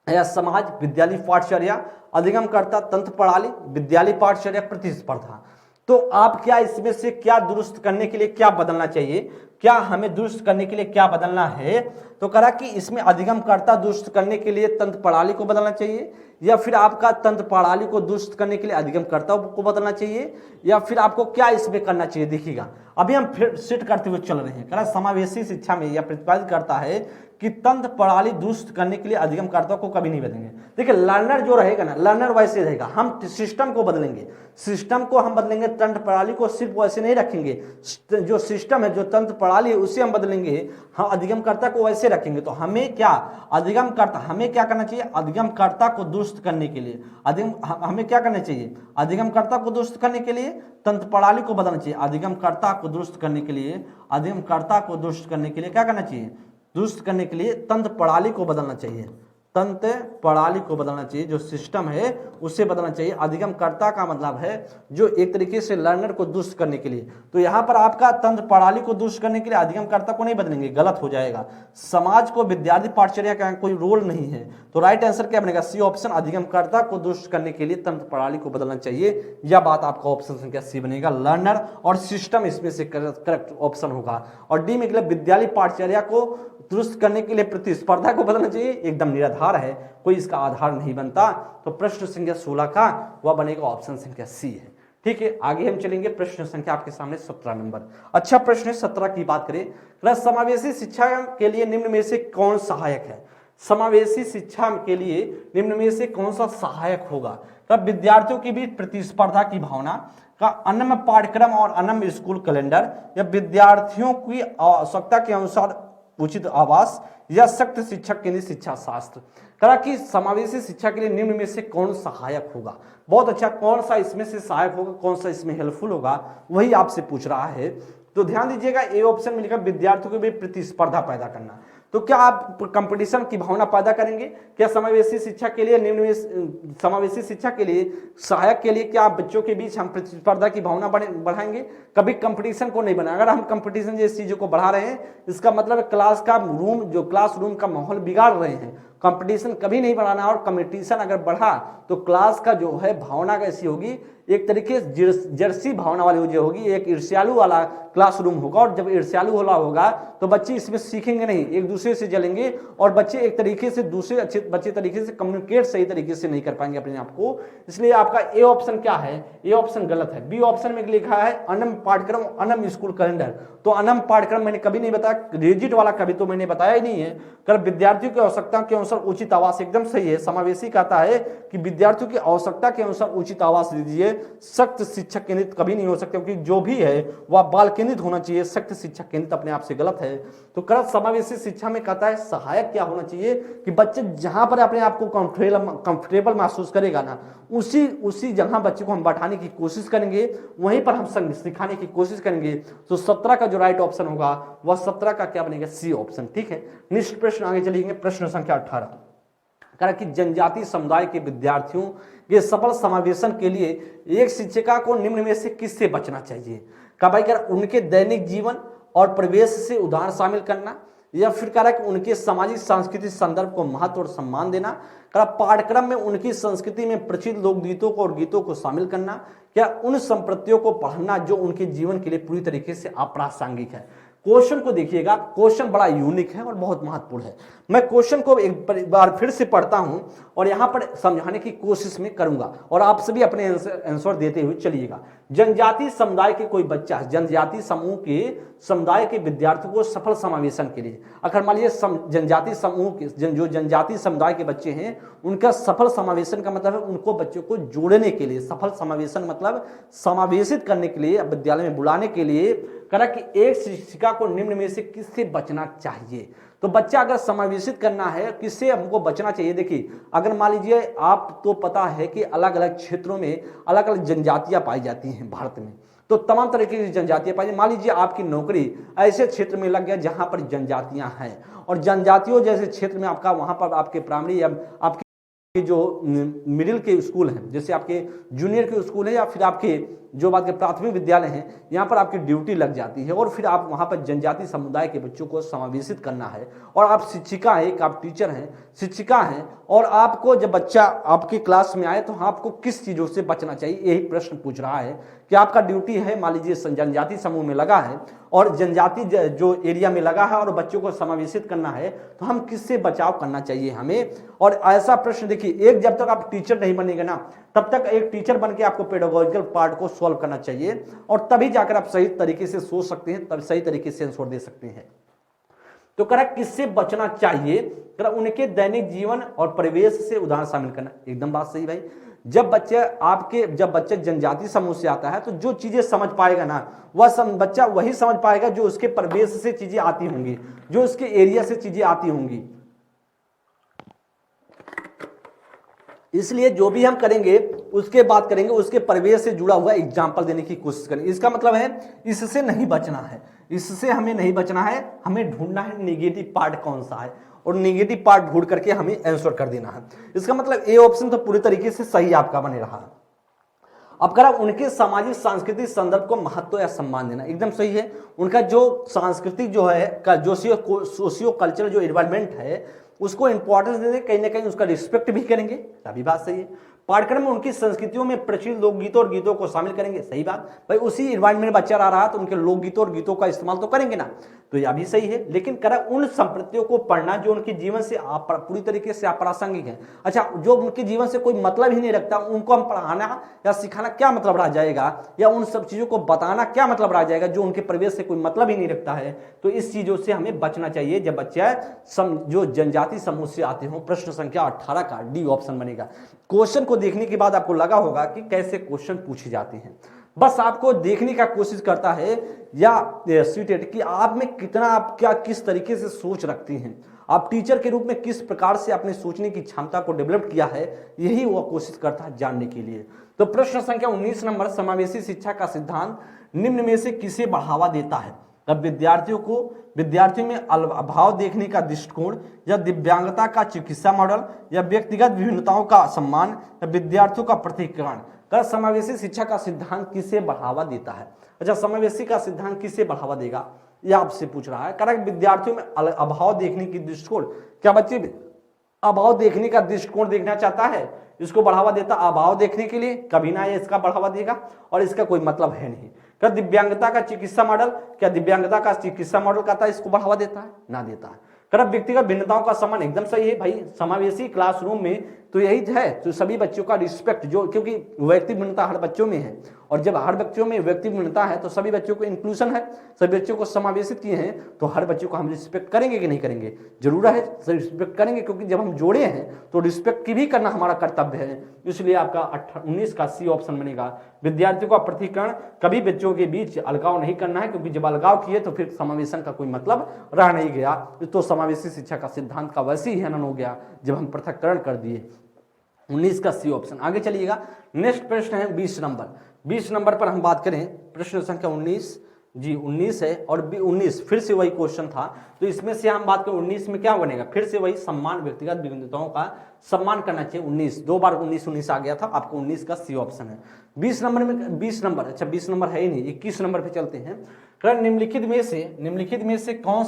या समाज विद्यालय पाठचर्या, अधिगमकर्ता तंत्र प्रणाली विद्यालय पाठचर्या प्रतिस्पर्धा। तो आप क्या इसमें से क्या दुरुस्त करने के लिए क्या बदलना चाहिए, क्या हमें दुरुस्त करने के लिए क्या बदलना है। तो कहा कि इसमें अधिगमकर्ता दुरुस्त करने के लिए तंत्र प्रणाली को बदलना चाहिए, या फिर आपका तंत्र प्रणाली को दुरुस्त करने के लिए अधिगमकर्ता को बदलना चाहिए, या फिर आपको क्या इसमें करना चाहिए। देखिएगा अभी हम फिर सेट करते हुए चल रहे हैं। कह समावेशी शिक्षा में यह प्रतिपादित करता है कि तंत्र प्रणाली दुरुस्त करने के लिए अधिगमकर्ता को कभी नहीं बदलेंगे। देखिए लर्नर जो रहेगा ना, लर्नर वैसे रहेगा, हम सिस्टम को बदलेंगे, सिस्टम को हम बदलेंगे, तंत्र प्रणाली को सिर्फ वैसे नहीं रखेंगे। जो सिस्टम है, जो तंत्र प्रणाली है उसे हम बदलेंगे, हम अधिगमकर्ता को वैसे रखेंगे। तो हमें क्या अधिगमकर्ता, हमें क्या करना चाहिए, अधिगमकर्ता को दुरुस्त करने के लिए हमें क्या करना चाहिए, अधिगमकर्ता को दुरुस्त करने के लिए तंत्र प्रणाली को बदलना चाहिए। अधिगमकर्ता को दुरुस्त करने के लिए, अधिगमकर्ता को दुरुस्त करने के लिए क्या करना चाहिए, दुरुस्त करने के लिए तंत्र प्रणाली को बदलना चाहिए, तंत्र प्रणाली को बदलना चाहिए, जो सिस्टम है उसे बदलना चाहिए। अधिगमकर्ता का मतलब है जो एक तरीके से लर्नर को दुष्ट करने के लिए, तो यहाँ पर आपका तंत्र प्रणाली को दुष्ट करने के लिए अधिगमकर्ता को नहीं बदलेंगे, गलत हो जाएगा। समाज को विद्यार्थी पाठचर्या का कोई रोल नहीं है, तो राइट आंसर क्या बनेगा, सी ऑप्शन, अधिगमकर्ता को दुष्ट करने के लिए तंत्र प्रणाली को बदलना चाहिए। यह बात आपका ऑप्शन संख्या सी बनेगा, लर्नर और सिस्टम इसमें से करेक्ट ऑप्शन होगा। और डी में विद्यालय पाठचर्या को दुरुस्त करने के लिए प्रतिस्पर्धा को बदलना चाहिए, एकदम निराधार है, कोई इसका आधार नहीं बनता। तो प्रश्न संख्या 16 का वह बनेगा ऑप्शन संख्या सी है। ठीक है, आगे हम चलेंगे। प्रश्न संख्या आपके सामने 17 नंबर, अच्छा प्रश्न 17 की बात करें, समावेशी शिक्षा के लिए निम्न में से कौन सहायक है। समावेशी शिक्षा के लिए निम्न में से कौन सा सहायक होगा। तब विद्यार्थियों के बीच प्रतिस्पर्धा की भावना का अनन्य पाठ्यक्रम और अनन्य स्कूल कैलेंडर, या विद्यार्थियों की आवश्यकता के अनुसार उचित आवास, या सख्त शिक्षक केंद्रित शिक्षा शास्त्र। कहा कि समावेशी शिक्षा के लिए निम्न में से कौन सहायक होगा। बहुत अच्छा, कौन सा इसमें से सहायक होगा, कौन सा इसमें हेल्पफुल होगा, वही आपसे पूछ रहा है। तो ध्यान दीजिएगा, ए ऑप्शन में लिखा विद्यार्थियों के बीच प्रतिस्पर्धा पैदा करना। तो क्या आप कंपटीशन की भावना पैदा करेंगे। क्या समावेशी शिक्षा के लिए निम्न में समावेशी शिक्षा के लिए सहायक के लिए क्या आप बच्चों के बीच हम प्रतिस्पर्धा की भावना बढ़ाएंगे। कभी कंपटीशन को नहीं बनाए। अगर हम कंपटीशन जैसी चीजों को बढ़ा रहे हैं, इसका मतलब क्लास का रूम, जो क्लास रूम का माहौल बिगाड़ रहे हैं। कंपटीशन कभी नहीं बढ़ाना, और कंपटीशन अगर बढ़ा तो क्लास का जो है भावना कैसी होगी, एक तरीके से जर्सी भावना वाली जो होगी, एक ईर्ष्यालु वाला क्लासरूम होगा। और जब ईर्ष्यालु वाला होगा तो बच्चे इसमें सीखेंगे नहीं, एक दूसरे से जलेंगे, और बच्चे एक तरीके से दूसरे अच्छे तरीके से कम्युनिकेट सही तरीके से नहीं कर पाएंगे अपने आप को। इसलिए आपका ए ऑप्शन क्या है, ए ऑप्शन गलत है। बी ऑप्शन में लिखा है अनन्य पाठ्यक्रम, अनन्य स्कूल कैलेंडर। तो अनन्य पाठ्यक्रम मैंने कभी नहीं बताया, रिजिड वाला कभी तो मैंने बताया ही नहीं है। कर विद्यार्थियों की आवश्यकता के अनुसार उचित आवास, एकदम सही है। समावेशी कहता है कि विद्यार्थियों की आवश्यकता के अनुसार उचित आवास दीजिए। सख्त शिक्षक केंद्रित कभी नहीं हो सकते, क्योंकि जो भी है वह बाल केंद्रित होना चाहिए। सख्त शिक्षक केंद्रित अपने आप से गलत है। तो करत समावेशी शिक्षा में कहता है सहायक क्या होना चाहिए कि बच्चे जहां पर अपने आप को कंफर्टेबल महसूस करेगा ना, उसी जगह बच्चे को हम बैठाने की कोशिश करेंगे, वहीं पर हम सिखाने की कोशिश करेंगे। तो 17 का जो राइट ऑप्शन होगा वह 17 का क्या बनेगा, सी ऑप्शन। ठीक है, नेक्स्ट प्रश्न आगे चलेंगे। प्रश्न संख्या 18 कहा कि जनजातीय समुदाय के विद्यार्थियों के सफल समावेशन के लिए एक शिक्षिका को निम्न में से किससे बचना चाहिए। कहा भाई कर उनके दैनिक जीवन और परिवेश से उदाहरण शामिल करना, या फिर कह रहा है कि उनके सामाजिक सांस्कृतिक संदर्भ को महत्व और सम्मान देना। कहा पाठ्यक्रम में उनकी संस्कृति में प्रचलित लोकगीतों को और गीतों को शामिल करना, क्या उन संप्रतियों को पढ़ना जो उनके जीवन के लिए पूरी तरीके से अप्रासंगिक है। क्वेश्चन को देखिएगा, क्वेश्चन बड़ा यूनिक है और बहुत महत्वपूर्ण है। मैं क्वेश्चन को एक बार फिर से पढ़ता हूं और यहां पर समझाने की कोशिश में करूंगा, और आप सभी अपने आंसर देते हुए चलिएगा। जनजातीय समुदाय के कोई बच्चा जनजातीय समूह के समुदाय के विद्यार्थियों को सफल समावेशन के लिए, अगर मान लीजिए जनजातीय समूह के जो जनजातीय समुदाय के बच्चे हैं, उनका सफल समावेशन का मतलब है उनको बच्चों को जोड़ने के लिए, सफल समावेशन मतलब समावेशित करने के लिए, विद्यालय में बुलाने के लिए करा कि एक शिक्षिका को निम्न में से किससे बचना चाहिए। तो बच्चा अगर समावेशित करना है, किससे हमको बचना चाहिए। देखिए, अगर मान लीजिए आप तो पता है कि अलग अलग क्षेत्रों में अलग अलग जनजातियां पाई जाती हैं भारत में, तो तमाम तरीके की जनजातियां पाई। मान लीजिए आपकी नौकरी ऐसे क्षेत्र में लग गया जहां पर जनजातियां हैं, और जनजातियों जैसे क्षेत्र में आपका वहां पर आपके प्राइमरी या आपके जो मिडिल के स्कूल हैं, जैसे आपके जूनियर के स्कूल हैं या फिर आपके जो बात के प्राथमिक विद्यालय हैं, यहाँ पर आपकी ड्यूटी लग जाती है, और फिर आप वहाँ पर जनजातीय समुदाय के बच्चों को समावेशित करना है। और आप शिक्षिका हैं, एक आप टीचर हैं, शिक्षिका हैं, और आपको जब बच्चा आपकी क्लास में आए तो आपको किस चीज़ों से बचना चाहिए, यही प्रश्न पूछ रहा है। कि आपका ड्यूटी है, मान लीजिए जनजातीय समूह में लगा है और जनजाति जो एरिया में लगा है और बच्चों को समावेशित करना है, तो हम किससे बचाव करना चाहिए हमें। और ऐसा प्रश्न देखिए, एक जब तक आप टीचर नहीं बनेंगे ना, तब तक एक टीचर बन के आपको पेडागोजिकल पार्ट को सॉल्व करना चाहिए, और तभी जाकर आप सही तरीके से सोच सकते हैं, तब सही तरीके से आंसर दे सकते हैं। तो करा किससे बचना चाहिए, करा उनके दैनिक जीवन और परिवेश से उदाहरण शामिल करना। एकदम बात सही भाई। जब बच्चे जनजातीय समूह से आता है तो जो चीजें समझ पाएगा ना, वह बच्चा वही समझ पाएगा जो उसके परिवेश से चीजें आती होंगी, जो उसके एरिया से चीजें आती होंगी। इसलिए जो भी हम करेंगे उसके बात करेंगे उसके परिवेश से जुड़ा हुआ एग्जाम्पल देने की कोशिश करेंगे। इसका मतलब है इससे नहीं बचना है, इससे हमें नहीं बचना है, हमें ढूंढना है नेगेटिव पार्ट कौन सा है। और निगेटिव पार्ट ढूंढ करके हमें आंसर कर देना है। इसका मतलब ए ऑप्शन तो पूरी तरीके से सही आपका बने रहा है। अब करा उनके सामाजिक सांस्कृतिक संदर्भ को महत्व या सम्मान देना, एकदम सही है। उनका जो सांस्कृतिक जो है का जो सोशियो कल्चरल जो एनवायरमेंट है उसको इंपॉर्टेंस देंगे, कहीं ना कहीं उसका रिस्पेक्ट भी करेंगे, अभी बात सही है। पाठ्यक्रम में उनकी संस्कृतियों में प्रचलित लोकगीतों और गीतों को शामिल करेंगे, सही बात भाई, उसी एनवायरमेंट में बच्चा रह रहा है तो उनके लोकगीतों और गीतों का इस्तेमाल तो करेंगे ना, तो यह भी सही है। लेकिन करा उन संप्रतियों को पढ़ना जो उनके जीवन से पूरी तरीके से अप्रासंगिक है। अच्छा, जो उनके जीवन से कोई मतलब ही नहीं रखता उनको हम पढ़ाना या सिखाना क्या मतलब रह जाएगा, या उन सब चीजों को बताना क्या मतलब रह जाएगा जो उनके परिवेश से कोई मतलब ही नहीं रखता है। तो इस चीजों से हमें बचना चाहिए जब बच्चा जो जनजाति समूह से आते हो। प्रश्न संख्या 18 का डी ऑप्शन बनेगा। क्वेश्चन को देखने के बाद आपको लगा होगा कि कैसे क्वेश्चन पूछे जाते हैं, बस आपको देखने का कोशिश करता है या सीटेट कि आप में कितना, आप क्या किस तरीके से सोच रखती हैं, आप टीचर के रूप में किस प्रकार से अपने सोचने की क्षमता को डेवलप किया है, यही वो कोशिश करता है जानने के लिए। तो प्रश्न संख्या 19 नंबर, समावेशी शिक्षा का सिद्धांत निम्न में से किसे बढ़ावा देता है? अब विद्यार्थियों में अभाव देखने का दृष्टिकोण, या दिव्यांगता का चिकित्सा मॉडल, या व्यक्तिगत विभिन्नताओं का सम्मान, या विद्यार्थियों का पृथक्करण। कर समावेशी शिक्षा का सिद्धांत किसे बढ़ावा देता है? अच्छा, समावेशी का सिद्धांत किसे बढ़ावा देगा यह आपसे पूछ रहा है। करेक्ट, विद्यार्थियों में अभाव देखने की दृष्टिकोण, क्या बच्चे अभाव देखने का दृष्टिकोण देखना चाहता है, इसको बढ़ावा देता अभाव देखने के लिए? कभी ना ये इसका बढ़ावा देगा और इसका कोई मतलब है नहीं। क्या दिव्यांगता का चिकित्सा मॉडल, क्या दिव्यांगता का चिकित्सा मॉडल कहता है इसको बढ़ावा देता है? ना देता है। कर व्यक्तिगत भिन्नताओं का सम्मान, एकदम सही है भाई, समावेशी क्लासरूम में तो यही है, तो सभी बच्चों का रिस्पेक्ट, जो क्योंकि व्यक्तिगत भिन्नता हर बच्चों में है, और जब हर बच्चों में व्यक्तिगत भिन्नता है तो सभी बच्चों को इंक्लूजन है, सभी बच्चों को समावेशित किए हैं, तो हर बच्चों को हम रिस्पेक्ट करेंगे कि नहीं करेंगे? जरूर है, रिस्पेक्ट करेंगे, क्योंकि जब हम जोड़े हैं तो रिस्पेक्ट की भी करना हमारा कर्तव्य है। इसलिए आपका 19 का सी ऑप्शन बनेगा। विद्यार्थियों का पृथक्करण, कभी बच्चों के बीच अलगाव नहीं करना है, क्योंकि जब अलगाव किए तो फिर समावेशन का कोई मतलब रह नहीं गया। तो समावेशी शिक्षा का सिद्धांत का वैसे ही हनन हो गया जब हम पृथक्करण कर दिए। 19 का सी ऑप्शन। आगे चलिएगा, नेक्स्ट प्रश्न है 20 नंबर। 20 नंबर पर हम बात करें, प्रश्न संख्या 19 जी 19 है, और 19 फिर से वही क्वेश्चन था, तो इसमें से हम बात करें 19 में क्या बनेगा, फिर से वही सम्मान, व्यक्तिगत विभिन्नताओं का सम्मान करना चाहिए। 19 दो बार 19 आ गया था, आपको 19 का सी ऑप्शन है। 20 नंबर में 20 नंबर, अच्छा 20 नंबर है ही नहीं, 21 नंबर पे चलते हैं। निम्नलिखित में से कौन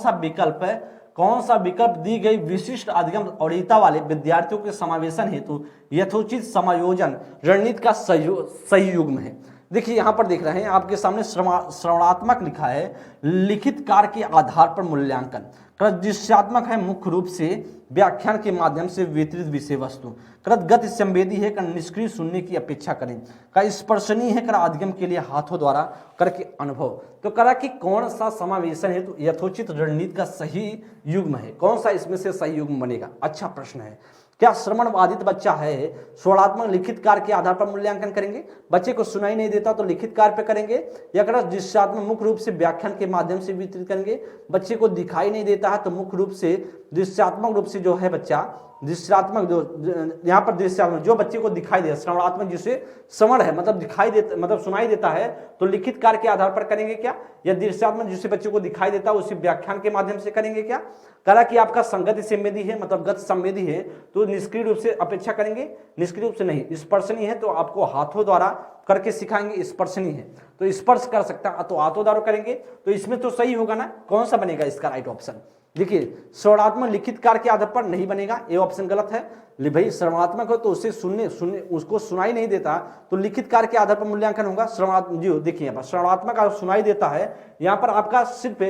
सा विकल्प दी गई विशिष्ट अधिगम अवधीयता वाले विद्यार्थियों के समावेशन हेतु यथोचित समायोजन रणनीति का सही युग्म है? देखिए यहां पर देख रहे हैं आपके सामने श्रवणात्मक लिखा है, लिखित कार्य के आधार पर मूल्यांकन। दृश्यात्मक है, मुख्य रूप से व्याख्यान के माध्यम से वितरित विषय वस्तु। गति संवेदी है, निष्क्रिय सुनने की अपेक्षा करें। स्पर्शनीय है, अधिगम के लिए हाथों द्वारा करके अनुभव। तो करा कि कौन सा समावेशन है तो यथोचित रणनीति का सही युग्म है, कौन सा इसमें से सही युग्म बनेगा? अच्छा प्रश्न है। क्या श्रवण बाधित बच्चा है, श्रवणात्मक लिखित कार्य के आधार पर मूल्यांकन करेंगे? बच्चे को सुनाई नहीं देता तो लिखित कार्य पे करेंगे, या दृश्यात्मक मुख्य रूप से व्याख्यान के माध्यम से वितरित करेंगे? बच्चे को दिखाई नहीं देता है तो मुख्य रूप से दृश्यात्मक रूप से जो है बच्चा दृश्यात्मक, जो यहाँ पर दृश्यात्मक जो बच्चे को दिखाई दे, श्रवणात्मक जिसे श्रवण है मतलब दिखाई देता, मतलब सुनाई देता है, तो लिखित कार्य के आधार पर करेंगे क्या? या दृश्यात्मक जिसे बच्चे को दिखाई देता है उसे व्याख्यान के माध्यम से करेंगे क्या? करा कि आपका संगति संवेदी है, मतलब गति संवेदी है, तो निष्क्रिय रूप से अपेक्षा करेंगे? निष्क्रिय रूप से नहीं। स्पर्शनीय है तो आपको हाथों द्वारा करके सिखाएंगे। स्पर्शनीय है तो स्पर्श कर सकता है तो हाथों द्वारा करेंगे, तो इसमें तो सही होगा ना। कौन सा बनेगा इसका राइट ऑप्शन? देखिए श्रवणात्मक लिखित कार्य के आधार पर नहीं बनेगा, ये ऑप्शन गलत है। भाई श्रवणात्मक हो तो उसे सुनने उसको सुनाई नहीं देता तो लिखित कार्य के आधार पर मूल्यांकन होगा। श्रवणात्मक जी देखिए यहाँ पर श्रवणात्मक सुनाई देता है, यहाँ पर आपका सिर्फ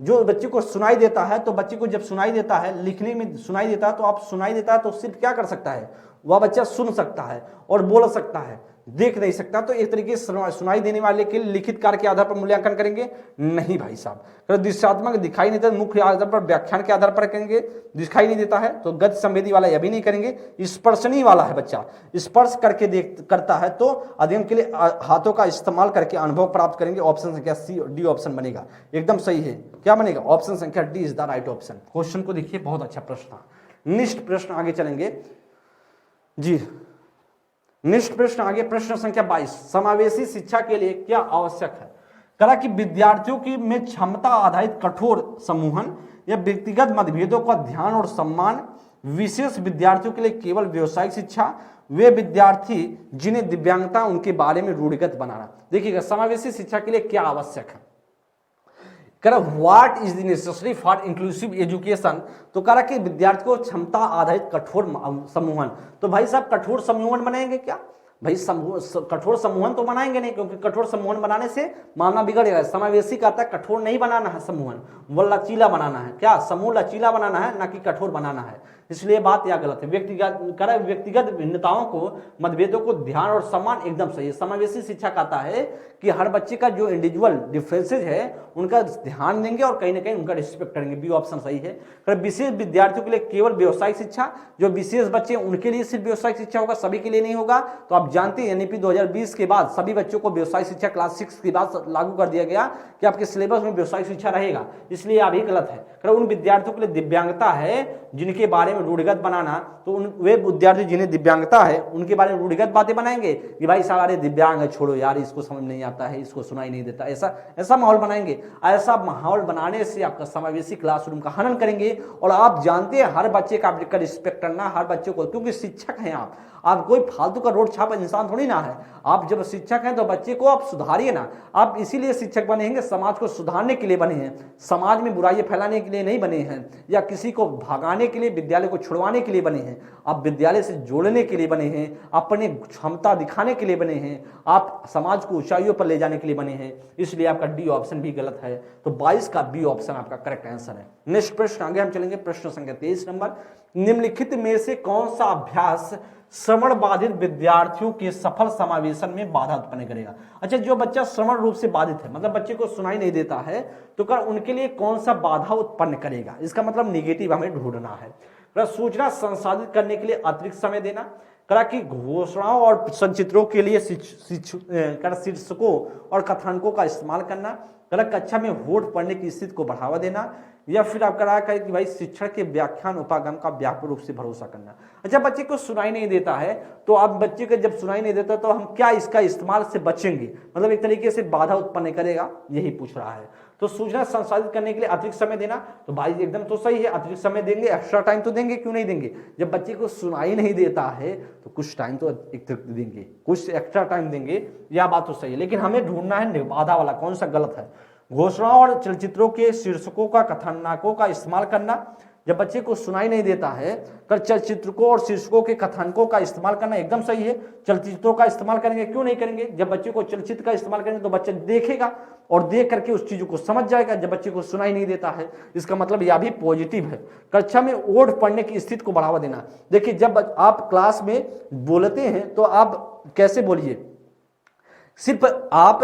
जो बच्चे को सुनाई देता है, तो बच्चे को जब सुनाई देता है, लिखने में सुनाई देता है, तो आप सुनाई देता है तो सिर्फ क्या कर सकता है, वह बच्चा सुन सकता है और बोल सकता है, देख नहीं सकता। तो एक तरीके से सुनाई देने वाले के लिखित कार्य के आधार पर मूल्यांकन करेंगे? नहीं भाई साहब। दृश्यात्मक दिखाई नहीं देता, मुख्य आधार पर व्याख्यान के आधार पर करेंगे। दिखाई नहीं देता है तो गति संवेदी वाला यह भी नहीं करेंगे। स्पर्शनीय वाला है, बच्चा स्पर्श करके करता है तो अधिगम के लिए हाथों का इस्तेमाल करके अनुभव प्राप्त करेंगे। ऑप्शन संख्या सी डी ऑप्शन बनेगा, एकदम सही है। क्या बनेगा? ऑप्शन संख्या D is the right option. Question को देखिए, बहुत अच्छा प्रश्न था। नेक्स्ट प्रश्न आगे चलेंगे जी। नेक्स्ट प्रश्न आगे, प्रश्न संख्या 22, समावेशी शिक्षा के लिए क्या आवश्यक है? करा कि विद्यार्थियों की में क्षमता आधारित कठोर समूहन या व्यक्तिगत मतभेदों का ध्यान और सम्मान, विशेष विद्यार्थियों के लिए केवल व्यावसायिक शिक्षा, वे विद्यार्थी जिन्हें दिव्यांगता उनके बारे में रूढ़िगत बनाना। देखिएगा समावेशी शिक्षा के लिए क्या आवश्यक है, what is necessary for inclusive education, तो कह रहा कि विद्यार्थियों को क्षमता आधारित कठोर समूहन। तो भाई साहब कठोर समूहन बनाएंगे क्या, भाई कठोर समूहन तो बनाएंगे नहीं, क्योंकि कठोर समूहन बनाने से मामला बिगड़ेगा। समावेशी कहता है कठोर नहीं बनाना है समूहन, वो लचीला बनाना है। क्या समूह लचीला बनाना है, ना कि कठोर बनाना है। इसलिए बात यह गलत है। व्यक्तिगत भिन्नताओं को, मतभेदों को ध्यान और सम्मान एकदम सही है। समावेशी शिक्षा कहता है कि हर बच्चे का जो इंडिविजुअल डिफरेंसेज है उनका ध्यान देंगे और कहीं ना कहीं उनका रिस्पेक्ट करेंगे। बी ऑप्शन सही है। विशेष विद्यार्थियों के लिए केवल व्यावसायिक शिक्षा, जो विशेष बच्चे उनके लिए सिर्फ व्यावसायिक शिक्षा होगा, सभी के लिए नहीं होगा। तो आप जानते हैं एनईपी 2020 के बाद सभी बच्चों को व्यावसायिक शिक्षा क्लास 6 के बाद लागू कर दिया गया कि आपके सिलेबस में व्यावसायिक शिक्षा रहेगा, इसलिए अभी गलत है। उन विद्यार्थियों के लिए दिव्यांगता है जिनके बारे में रूढ़िगत बनाना, तो वे विद्यार्थी जिन्हें दिव्यांगता है उनके बारे में रूढ़िगत बातें बनाएंगे कि भाई सारे दिव्यांग है, छोड़ो यार, इसको समझ नहीं आता है, इसको सुनाई नहीं देता, ऐसा माहौल बनाएंगे। ऐसा माहौल बनाने से आपका समावेशी क्लासरूम का हनन करेंगे। और आप जानते हैं हर बच्चे का रिस्पेक्ट करना, हर बच्चे को, क्योंकि शिक्षक हैं आप कोई फालतू का रोड छाप इंसान थोड़ी ना है। आप जब शिक्षक हैं तो बच्चे को आप सुधारिए ना। आप इसीलिए शिक्षक बने हैं, समाज को सुधारने के लिए बने हैं, समाज में बुराइयां फैलाने के लिए नहीं बने हैं, या किसी को भगाने के लिए, विद्यालय को छुड़वाने के लिए बने हैं। आप विद्यालय से जोड़ने के लिए बने हैं, अपने क्षमता दिखाने के लिए बने हैं, आप समाज को ऊंचाइयों पर ले जाने के लिए बने हैं। इसलिए आपका डी ऑप्शन भी गलत है। तो 22 का बी ऑप्शन आपका करेक्ट आंसर है। नेक्स्ट प्रश्न आगे हम चलेंगे, प्रश्न संख्या 23 नंबर। निम्नलिखित में से कौन सा अभ्यास श्रवण बाधित विद्यार्थियों के सफल समावेशन में बाधा उत्पन्न करेगा। अच्छा, जो बच्चा श्रवण रूप से बाधित है, मतलब बच्चे को सुनाई नहीं देता है, तो कर उनके लिए कौन सा बाधा उत्पन्न करेगा, इसका मतलब निगेटिव हमें ढूंढना है। सूचना संसाधित करने के लिए अतिरिक्त समय देना, करा कि घोषणाओं और संचित्रों के लिए शीर्षकों और कथानकों का इस्तेमाल करना, करा कक्षा में होठ पढ़ने की स्थिति को बढ़ावा देना, या फिर आप करा कि भाई शिक्षण के व्याख्यान उपागम का व्यापक रूप से भरोसा करना। अच्छा, बच्चे को सुनाई नहीं देता है, तो अब बच्चे को जब सुनाई नहीं देता तो हम क्या इसका इस्तेमाल से बचेंगे, मतलब एक तरीके से बाधा उत्पन्न करेगा, यही पूछ रहा है। तो सूचना संसाधित करने के लिए अतिरिक्त समय देना, तो भाई एकदम तो सही है, अतिरिक्त समय देंगे, एक्स्ट्रा टाइम तो देंगे, क्यों नहीं देंगे। जब बच्चे को सुनाई नहीं देता है तो कुछ टाइम तो अतिरिक्त देंगे, कुछ एक्स्ट्रा टाइम देंगे, यह बात तो सही है। लेकिन हमें ढूंढना है बाधा वाला कौन सा गलत है। घोषणाओं और चलचित्रों के शीर्षकों का कथानकों का इस्तेमाल करना, जब बच्चे को सुनाई नहीं देता है तो चलचित्रों और शीर्षकों के कथानकों का इस्तेमाल करना एकदम सही है। चलचित्रों का इस्तेमाल करेंगे, क्यों नहीं करेंगे। जब बच्चे को चलचित्र का इस्तेमाल करेंगे तो बच्चा देखेगा और देख करके उस चीजों को समझ जाएगा। जब बच्चे को सुनाई नहीं देता है, इसका मतलब यह भी पॉजिटिव है। कक्षा में ओढ़ पढ़ने की स्थिति को बढ़ावा देना, देखिए जब आप क्लास में बोलते हैं तो आप कैसे बोलिए, सिर्फ आप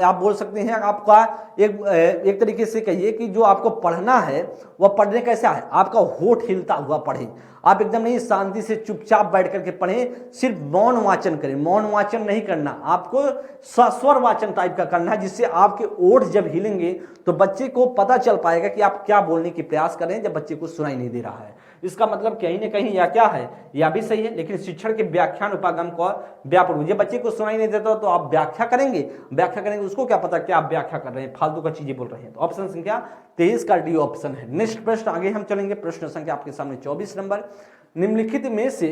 आप बोल सकते हैं, आपका एक तरीके से कहिए कि जो आपको पढ़ना है वह पढ़ने कैसा है, आपका होठ हिलता हुआ पढ़े। आप एकदम नहीं शांति से चुपचाप बैठ करके पढ़ें, सिर्फ मौन वाचन करें। मौन वाचन नहीं करना, आपको सस्वर वाचन टाइप का करना है, जिससे आपके ओठ जब हिलेंगे तो बच्चे को पता चल पाएगा कि आप क्या बोलने की प्रयास कर रहे हैं जब बच्चे को सुनाई नहीं दे रहा है। इसका मतलब कहीं ना कहीं या क्या है, यह भी सही है। लेकिन शिक्षण के व्याख्यान उपागम को व्यापक, जब बच्चे को सुनाई नहीं देता तो आप व्याख्या करेंगे, उसको क्या पता क्या आप व्याख्या कर रहे हैं, फालतू का चीजें बोल रहे हैं। तो ऑप्शन संख्या 23 का डी ऑप्शन है। नेक्स्ट प्रश्न आगे हम चलेंगे, प्रश्न संख्या आपके सामने 24 नंबर। निम्नलिखित में से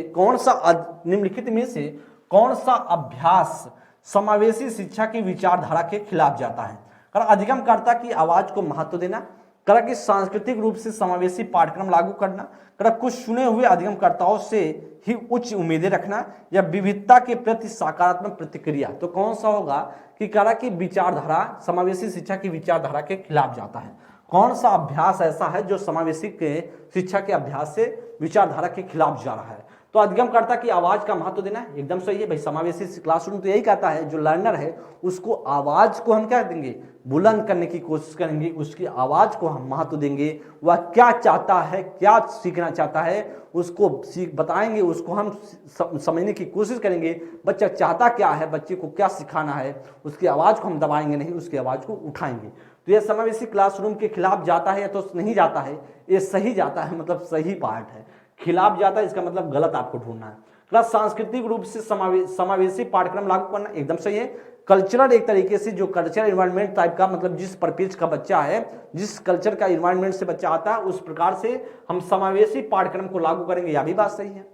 कौन सा अभ्यास समावेशी शिक्षा की विचारधारा के खिलाफ जाता है। अधिगमकर्ता की आवाज को महत्व देना, कि सांस्कृतिक रूप से समावेशी पाठ्यक्रम लागू करना, कुछ चुने हुए अधिगमकर्ताओं से ही उच्च उम्मीदें रखना, या विविधता के प्रति सकारात्मक प्रतिक्रिया। तो कौन सा होगा कि विचारधारा समावेशी शिक्षा की विचारधारा के खिलाफ जाता है। कौन सा अभ्यास ऐसा है जो समावेशी के शिक्षा के अभ्यास से विचारधारा के खिलाफ जा रहा है। तो अधिगमकर्ता की आवाज का महत्व देना एकदम सही है भाई। समावेशी क्लासरूम तो यही कहता है, जो लर्नर है उसको आवाज को हम क्या देंगे, बुलंद करने की कोशिश करेंगे, उसकी आवाज को हम महत्व देंगे। वह क्या चाहता है, क्या सीखना चाहता है, उसको बताएंगे, उसको हम समझने की कोशिश करेंगे। बच्चा चाहता क्या है, बच्चे को क्या सिखाना है, उसकी आवाज को हम दबाएंगे नहीं, उसकी आवाज को उठाएंगे। तो यह समावेशी क्लासरूम के खिलाफ जाता है या तो नहीं जाता है, ये सही जाता है, मतलब सही पार्ट है। खिलाफ जाता है इसका मतलब गलत आपको ढूंढना है। क्लास सांस्कृतिक रूप से समावेशी पाठ्यक्रम लागू करना एकदम सही है। कल्चरल एक तरीके से जो कल्चरल इन्वायरमेंट टाइप का, मतलब जिस परिपेक्ष का बच्चा है, जिस कल्चर का इन्वायरमेंट से बच्चा आता है, उस प्रकार से हम समावेशी पाठ्यक्रम को लागू करेंगे, यह भी बात सही है।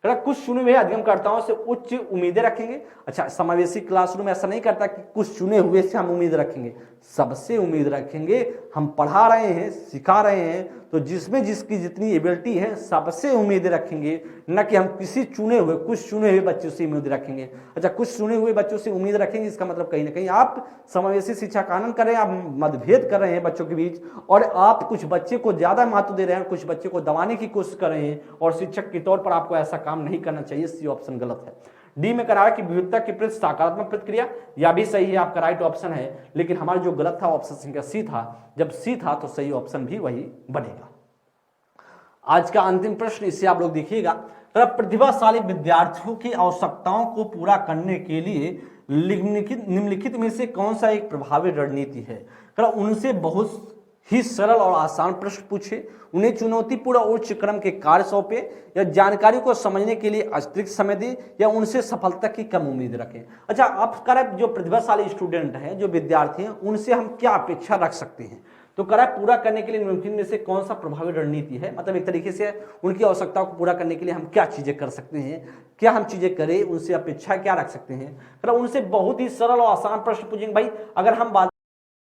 कुछ चुने हुए अध्ययनकर्ताओं से उच्च उम्मीदें रखेंगे। अच्छा, समावेशी क्लासरूम ऐसा नहीं करता कि कुछ चुने हुए से हम उम्मीद रखेंगे, सबसे उम्मीद रखेंगे। हम पढ़ा रहे हैं, सिखा रहे हैं, तो जिसमें जिसकी जितनी एबिलिटी है सबसे उम्मीद रखेंगे, न कि हम किसी चुने हुए, कुछ चुने हुए बच्चों से उम्मीद रखेंगे। अच्छा, कुछ चुने हुए बच्चों से उम्मीद रखेंगे, इसका मतलब कहीं ना कहीं आप समावेशी शिक्षा का आनंद कर रहे हैं, आप मतभेद कर रहे हैं बच्चों के बीच, और आप कुछ बच्चे को ज्यादा महत्व दे रहे हैं, कुछ बच्चे को दबाने की कोशिश कर रहे हैं, और शिक्षक के तौर पर आपको ऐसा काम नहीं करना चाहिए। सी ऑप्शन गलत है। डी में कराया कि विविधता के प्रति सकारात्मक प्रतिक्रिया, यह भी सही है, आपका राइट ऑप्शन है। लेकिन हमारा जो गलत था ऑप्शन संख्या सी था। जब सी था तो सही ऑप्शन भी वही बनेगा। आज का अंतिम प्रश्न, इसे आप लोग देखिएगा। प्रतिभाशाली विद्यार्थियों की आवश्यकताओं को पूरा करने के लिए निम्नलिखित में से कौन सा एक प्रभावी रणनीति है? उनसे बहुत ही सरल और आसान प्रश्न पूछे, उन्हें चुनौतीपूर्ण उच्च क्रम के कार्य सौंपे, या जानकारी को समझने के लिए अतिरिक्त समय दे, या उनसे सफलता की कम उम्मीद रखें। अच्छा, आप करें जो प्रतिभाशाली स्टूडेंट हैं, जो विद्यार्थी हैं, उनसे हम क्या अपेक्षा रख सकते हैं? तो करें पूरा करने के लिए निम्नलिखित में से कौन सा प्रभावी रणनीति है, मतलब एक तरीके से उनकी आवश्यकताओं को पूरा करने के लिए हम क्या चीजें कर सकते हैं, क्या हम चीजें करें, उनसे अपेक्षा क्या रख सकते हैं। उनसे बहुत ही सरल और आसान प्रश्न पूछेंगे। भाई अगर हम बात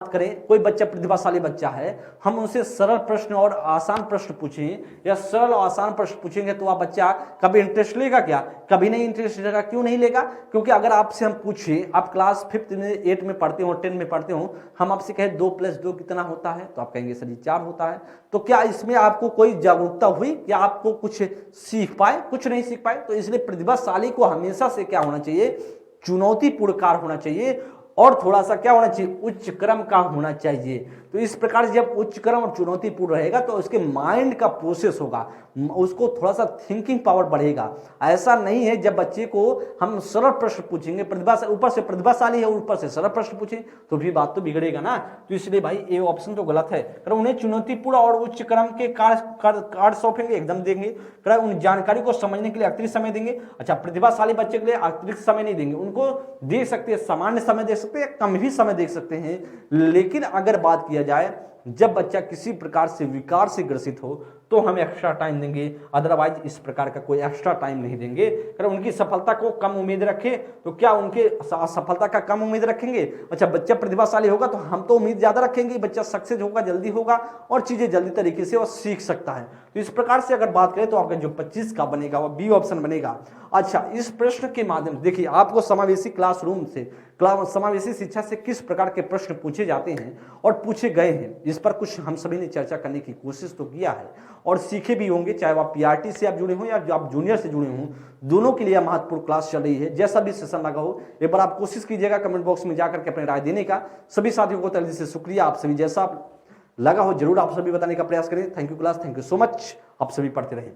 करें, कोई बच्चा प्रतिभाशाली बच्चा है, हम उनसे सरल प्रश्न और आसान प्रश्न पूछें, या सरल और आसान प्रश्न पूछेंगे, तो वह बच्चा कभी इंटरेस्ट लेगा क्या? कभी नहीं इंटरेस्ट लेगा। क्यों नहीं लेगा? क्योंकि अगर आपसे हम पूछे, आप क्लास 5 में, 8 में पढ़ते हो, 10 में पढ़ते हो, हम आपसे कहें 2 + 2 कितना होता है, तो आप कहेंगे सर 4 होता है। तो क्या इसमें आपको कोई जागरूकता हुई, क्या आपको कुछ सीख पाए? कुछ नहीं सीख पाए। तो इसलिए प्रतिभाशाली को हमेशा से क्या होना चाहिए? चुनौतीपूर्ण कार्य होना चाहिए, और थोड़ा सा क्या होना चाहिए? उच्च क्रम का होना चाहिए। तो इस प्रकार से जब उच्च क्रम और चुनौतीपूर्ण रहेगा तो उसके माइंड का प्रोसेस होगा, उसको थोड़ा सा थिंकिंग पावर बढ़ेगा। ऐसा नहीं है जब बच्चे को हम सरल प्रश्न पूछेंगे, ऊपर से प्रतिभाशाली है, ऊपर से सरल प्रश्न पूछें, तो भी बात तो बिगड़ेगा ना। तो इसलिए भाई ये ऑप्शन तो गलत है। उन्हें चुनौतीपूर्ण और उच्च क्रम के कार्य सौंपेंगे, एकदम देंगे। उन जानकारी को समझने के लिए अतिरिक्त समय देंगे। अच्छा, प्रतिभाशाली बच्चे के लिए अतिरिक्त समय नहीं देंगे, उनको दे सकते हैं, सामान्य समय दे सकते हैं, कम भी समय दे सकते हैं। लेकिन अगर बात किया जाए, जब बच्चा किसी प्रकार से विकार से ग्रसित हो तो हम एक्स्ट्रा टाइम देंगे, अदरवाइज इस प्रकार का कोई एक्स्ट्रा टाइम नहीं देंगे। अगर उनकी सफलता को कम उम्मीद रखें तो क्या उनके सफलता का कम उम्मीद रखेंगे? अच्छा, बच्चा प्रतिभाशाली होगा तो हम तो उम्मीद ज्यादा रखेंगे, बच्चा सक्सेस होगा, जल्दी होगा और चीजें जल्दी तरीके से वो सीख सकता है। तो इस प्रकार से अगर बात करें तो आपका जो 25 का बनेगा वो बी ऑप्शन बनेगा। अच्छा, इस प्रश्न के माध्यम से देखिए आपको समावेशी क्लासरूम से, समावेशी शिक्षा से किस प्रकार के प्रश्न पूछे जाते हैं और पूछे गए हैं, इस पर कुछ हम सभी ने चर्चा करने की कोशिश तो किया है और सीखे भी होंगे। चाहे वो आप पीआरटी से आप जुड़े हों या जो आप जूनियर से जुड़े हों, दोनों के लिए महत्वपूर्ण क्लास चल रही है। जैसा भी सेशन लगा हो, एक बार आप कोशिश कीजिएगा कमेंट बॉक्स में जाकर के अपनी राय देने का। सभी साथियों को तहे से शुक्रिया। आप सभी जैसा लगा हो जरूर आप सभी बताने का प्रयास करें। Thank you class, thank you so much. आप सभी पढ़ते रहें।